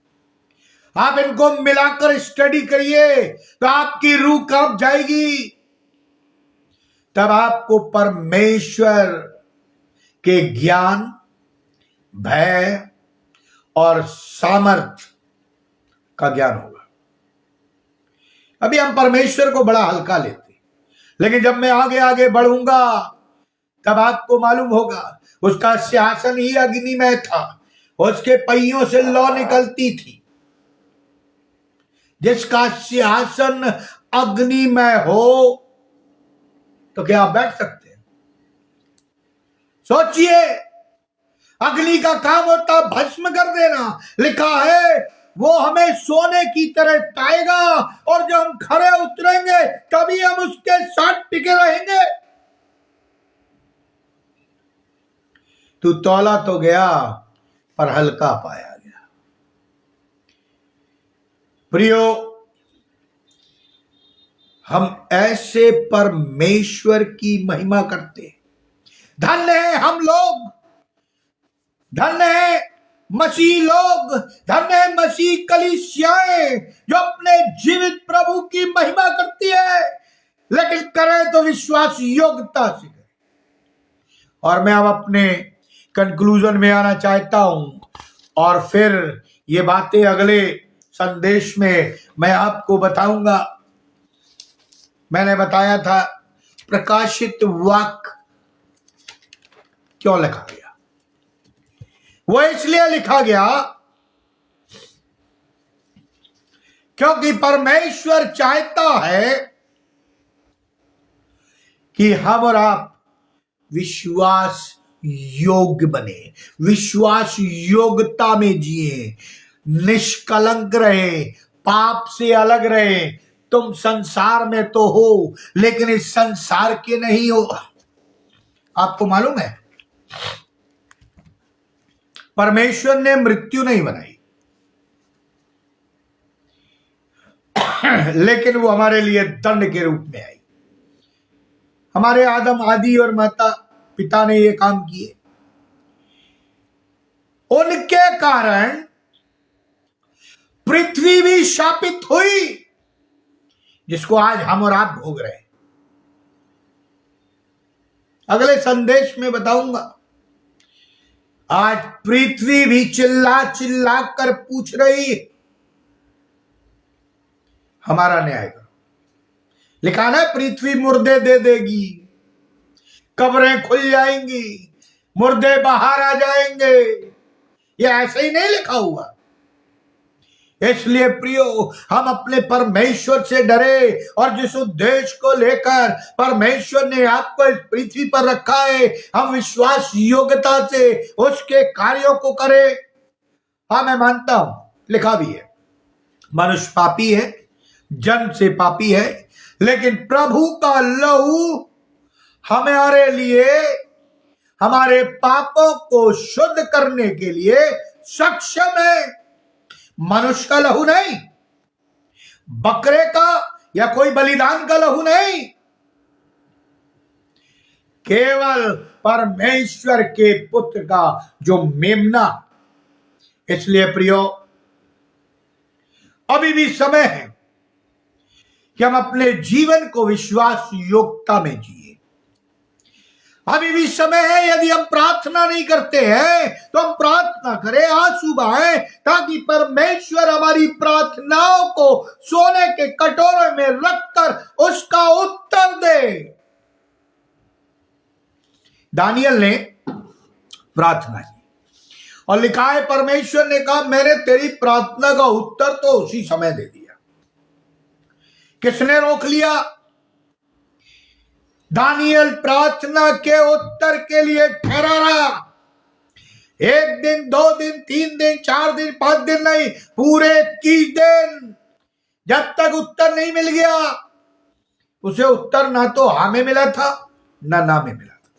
आप इनको मिलाकर स्टडी करिए तो आपकी रूह कांप जाएगी। तब आपको परमेश्वर के ज्ञान, भय और सामर्थ का ज्ञान होगा। अभी हम परमेश्वर को बड़ा हल्का लेते, लेकिन जब मैं आगे आगे बढ़ूंगा तब आपको मालूम होगा उसका सिंहासन ही अग्निमय था, उसके पहियों से लौ निकलती थी। जिसका सिंहासन अग्निमय हो तो क्या आप बैठ सकते हैं? सोचिए, अग्नि का काम होता भस्म कर देना। लिखा है वो हमें सोने की तरह ताएगा और जब हम खड़े उतरेंगे तभी हम उसके साथ टिके रहेंगे। तू तौला तो गया पर हल्का पाया गया। प्रियो, हम ऐसे परमेश्वर की महिमा करते हैं। धन्य है हम लोग, धन्य है मसीह लोग, धन्य है मसीह कलीसियाएं जो अपने जीवित प्रभु की महिमा करती है, लेकिन करें तो विश्वास योग्यता से करें। और मैं अब अपने कंक्लूजन में आना चाहता हूं और फिर ये बातें अगले संदेश में मैं आपको बताऊंगा। मैंने बताया था प्रकाशित वाक्य क्यों लिखा गया। वो इसलिए लिखा गया क्योंकि परमेश्वर चाहता है कि हम और आप विश्वास योग्य बने, विश्वास योग्यता में जिए, निष्कलंक रहे, पाप से अलग रहे। तुम संसार में तो हो लेकिन इस संसार के नहीं हो। आपको मालूम है परमेश्वर ने मृत्यु नहीं बनाई, लेकिन वो हमारे लिए दंड के रूप में आई। हमारे आदम आदि और माता पिता ने ये काम किए, उनके कारण पृथ्वी भी शापित हुई, जिसको आज हम और आप भोग रहे हैं। अगले संदेश में बताऊंगा। आज पृथ्वी भी चिल्ला चिल्ला कर पूछ रही है, हमारा न्याय करो। लिखा ना, पृथ्वी मुर्दे दे देगी, कब्रें खुल जाएंगी, मुर्दे बाहर आ जाएंगे। ये ऐसे ही नहीं लिखा हुआ। इसलिए प्रियो, हम अपने परमेश्वर से डरे और जिस उद्देश्य को लेकर परमेश्वर ने आपको इस पृथ्वी पर रखा है, हम विश्वास योग्यता से उसके कार्यों को करें। हाँ, मैं मानता हूं, लिखा भी है, मनुष्य पापी है, जन्म से पापी है, लेकिन प्रभु का लहू हमारे लिए, हमारे पापों को शुद्ध करने के लिए सक्षम है। मनुष्य का लहू नहीं, बकरे का या कोई बलिदान का लहू नहीं, केवल परमेश्वर के पुत्र का जो मेमना। इसलिए प्रियो, अभी भी समय है कि हम अपने जीवन को विश्वास योग्यता में जिए। अभी भी समय है, यदि हम प्रार्थना नहीं करते हैं तो हम प्रार्थना करें, आंसू बहाएं, ताकि परमेश्वर हमारी प्रार्थनाओं को सोने के कटोरे में रखकर उसका उत्तर दे। दानियल ने प्रार्थना की और लिखा है, परमेश्वर ने कहा, मैंने तेरी प्रार्थना का उत्तर तो उसी समय दे दिया। किसने रोक लिया? दानियल प्रार्थना के उत्तर के लिए ठहरा रहा। 1 दिन, 2 दिन, 3 दिन, 4 दिन, 5 दिन नहीं, पूरे 21 दिन, जब तक उत्तर नहीं मिल गया। उसे उत्तर ना तो हाँ में मिला था ना में मिला था।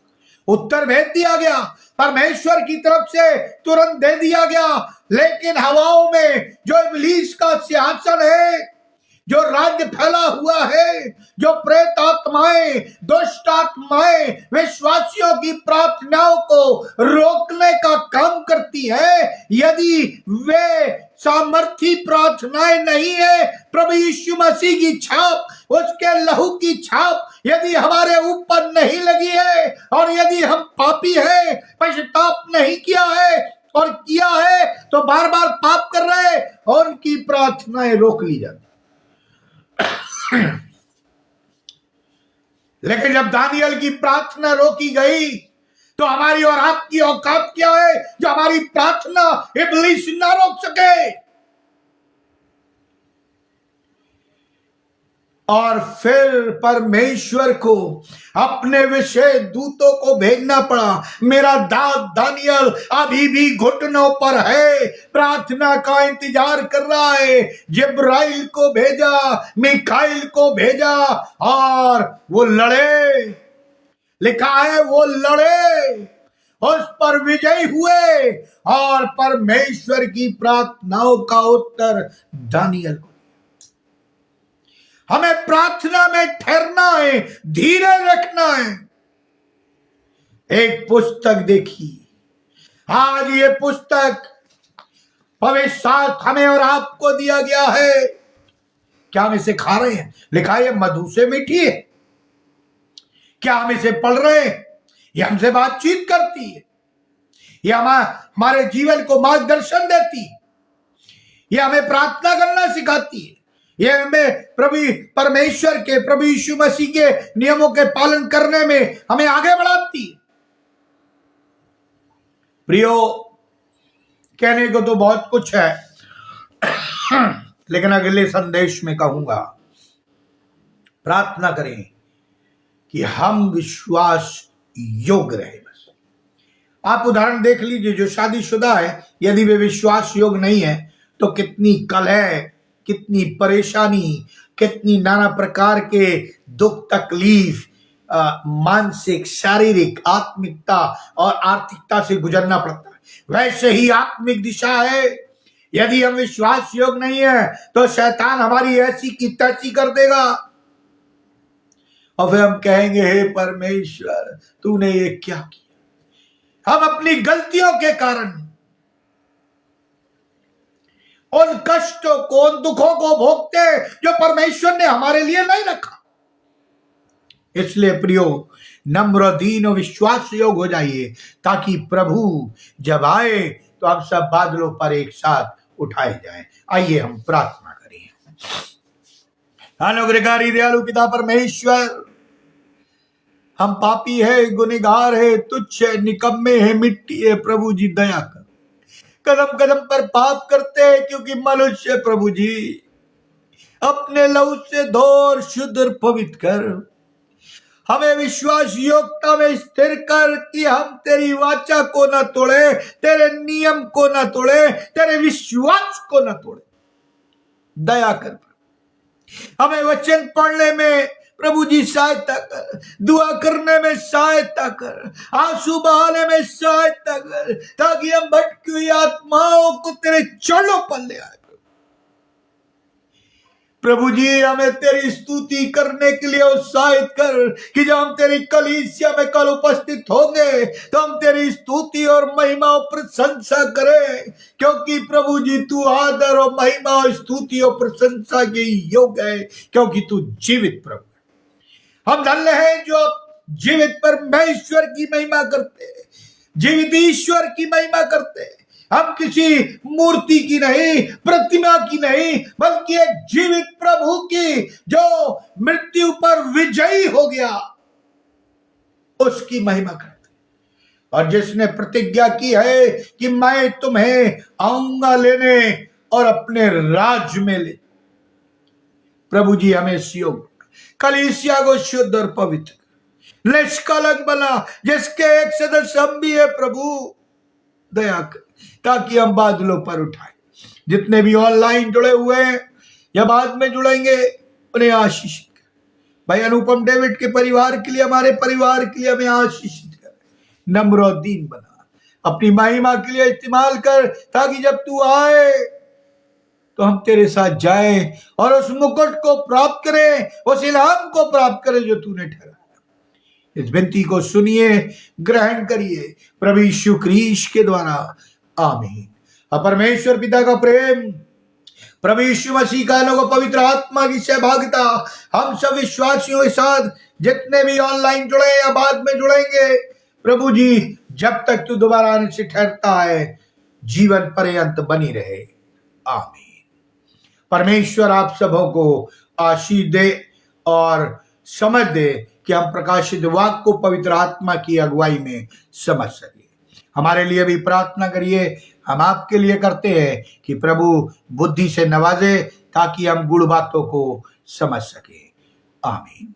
उत्तर भेज दिया गया, परमेश्वर की तरफ से तुरंत दे दिया गया, लेकिन हवाओं में जो इब्लीस का सिंहासन है, जो राज्य फैला हुआ है, जो प्रेत आत्माएं, दुष्ट आत्माएं विश्वासियों की प्रार्थनाओं को रोकने का काम करती है, यदि वे सामर्थी प्रार्थनाएं नहीं है, प्रभु यीशु मसीह की छाप, उसके लहू की छाप यदि हमारे ऊपर नहीं लगी है, और यदि हम पापी हैं, पश्चाताप नहीं किया है और किया है तो बार बार पाप कर रहे हैं, और उनकी प्रार्थनाएं रोक ली जाती। लेकिन जब दानियल की प्रार्थना रोकी गई तो हमारी और आपकी औकात क्या है जो हमारी प्रार्थना इब्लीस ना रोक सके। और फिर परमेश्वर को अपने विशेष दूतों को भेजना पड़ा। मेरा दानियल अभी भी घुटनों पर है, प्रार्थना का इंतजार कर रहा है। जिब्राइल को भेजा, मिखाइल को भेजा और वो लड़े। लिखा है वो लड़े, उस पर विजयी हुए और परमेश्वर की प्रार्थनाओं का उत्तर दानियल को। हमें प्रार्थना में ठहरना है, धीरे रखना है। एक पुस्तक देखी, आज ये पुस्तक भविष्य हमें और आपको दिया गया है। क्या हम इसे खा रहे हैं? लिखा है मधु से मीठी है। क्या हम इसे पढ़ रहे हैं? ये हमसे बातचीत करती है, ये हमारे जीवन को मार्गदर्शन देती है, ये हमें प्रार्थना करना सिखाती है, ये हमें परमेश्वर के, प्रभु यीशु मसीह के नियमों के पालन करने में हमें आगे बढ़ाती है। प्रियो, कहने को तो बहुत कुछ है, लेकिन अगले संदेश में कहूंगा प्रार्थना करें कि हम विश्वास योग्य रहे। बस आप उदाहरण देख लीजिए, जो शादीशुदा है यदि वे विश्वास योग्य नहीं है तो कितनी कलह, कितनी परेशानी, कितनी नाना प्रकार के दुख तकलीफ, मानसिक, शारीरिक, आत्मिकता और आर्थिकता से गुजरना पड़ता है। वैसे ही आत्मिक दिशा है, यदि हम विश्वास योग्य नहीं है तो शैतान हमारी ऐसी की तैसी कर देगा और फिर हम कहेंगे हे परमेश्वर तूने ये क्या किया। हम अपनी गलतियों के कारण उन कष्टों को, उन दुखों को भोगते जो परमेश्वर ने हमारे लिए नहीं रखा। इसलिए प्रियो, नम्र, दीन और विश्वास योग्य हो जाइए ताकि प्रभु जब आए तो आप सब बादलों पर एक साथ उठाए जाएं। आइए हम प्रार्थना करें। अनुग्रहकारी दयालु पिता परमेश्वर, हम पापी है, गुनहगार है, तुच्छ है, निकम्मे है, मिट्टी है। प्रभु जी दया कर, कदम कदम पर पाप करते हैं क्योंकि मनुष्य प्रभु जी अपने लहू से धो और शुद्ध और पवित्र कर। हमें विश्वास योग्यता में स्थिर कर कि हम तेरी वाचा को न तोड़े, तेरे नियम को न तोड़े, तेरे विश्वास को न तोड़े। दया कर, हमें वचन पढ़ने में प्रभु जी सहायता कर, दुआ करने में सहायता कर, आंसू बहाने में सहायता कर, ताकि हम भटकी हुई आत्माओं को तेरे चरणों पर ले आए। प्रभु जी हमें तेरी स्तुति करने के लिए उत्साहित कर कि जब हम तेरी कलीसिया में कल उपस्थित होंगे तो हम तेरी स्तुति और महिमा और प्रशंसा करें, क्योंकि प्रभु जी तू आदर और महिमा और स्तुति और प्रशंसा के योग्य है, क्योंकि तू जीवित प्रभु। हम धन्य हैं जो जीवित परमेश्वर की महिमा करते हैं, जीवित ईश्वर की महिमा करते हैं। हम किसी मूर्ति की नहीं, प्रतिमा की नहीं, बल्कि एक जीवित प्रभु की जो मृत्यु पर विजयी हो गया उसकी महिमा करते हैं। और जिसने प्रतिज्ञा की है कि मैं तुम्हें आऊंगा लेने और अपने राज्य में ले। प्रभु जी हमें योग कलीसिया को शुद्ध और पवित्र निष्कलंक बना, जिसके एक सदस्य हम भी है। प्रभु दया कर ताकि हम बादलों पर उठाए। जितने भी ऑनलाइन जुड़े हुए हैं या बाद में जुड़ेंगे उन्हें आशीषित कर। भाई अनुपम डेविड के परिवार के लिए, हमारे परिवार के लिए हमें आशीषित कर। नम्र और दीन बना, अपनी महिमा के लिए इस्तेमाल कर, ताकि जब तू आए तो हम तेरे साथ जाएं और उस मुकुट को प्राप्त करें, उस इनाम को प्राप्त करें जो तूने ठहराया। इस विनती को सुनिए, ग्रहण करिए प्रभु यीशु ख्रीस्त के द्वारा, आमीन। और परमेश्वर पिता का प्रेम, प्रभु यीशु मसीह का लोग पवित्र आत्मा की सहभागिता हम सब विश्वासियों के साथ, जितने भी ऑनलाइन जुड़े या बाद में जुड़ेंगे, प्रभु जी जब तक तू दोबारा आने से ठहरता है जीवन पर्यंत बनी रहे, आमीन। परमेश्वर आप सबों को आशीष दे और समझ दे कि हम प्रकाशित वाक्य को पवित्र आत्मा की अगुवाई में समझ सके। हमारे लिए भी प्रार्थना करिए। हम आपके लिए करते हैं कि प्रभु बुद्धि से नवाजे ताकि हम गुड़ बातों को समझ सके। आमीन।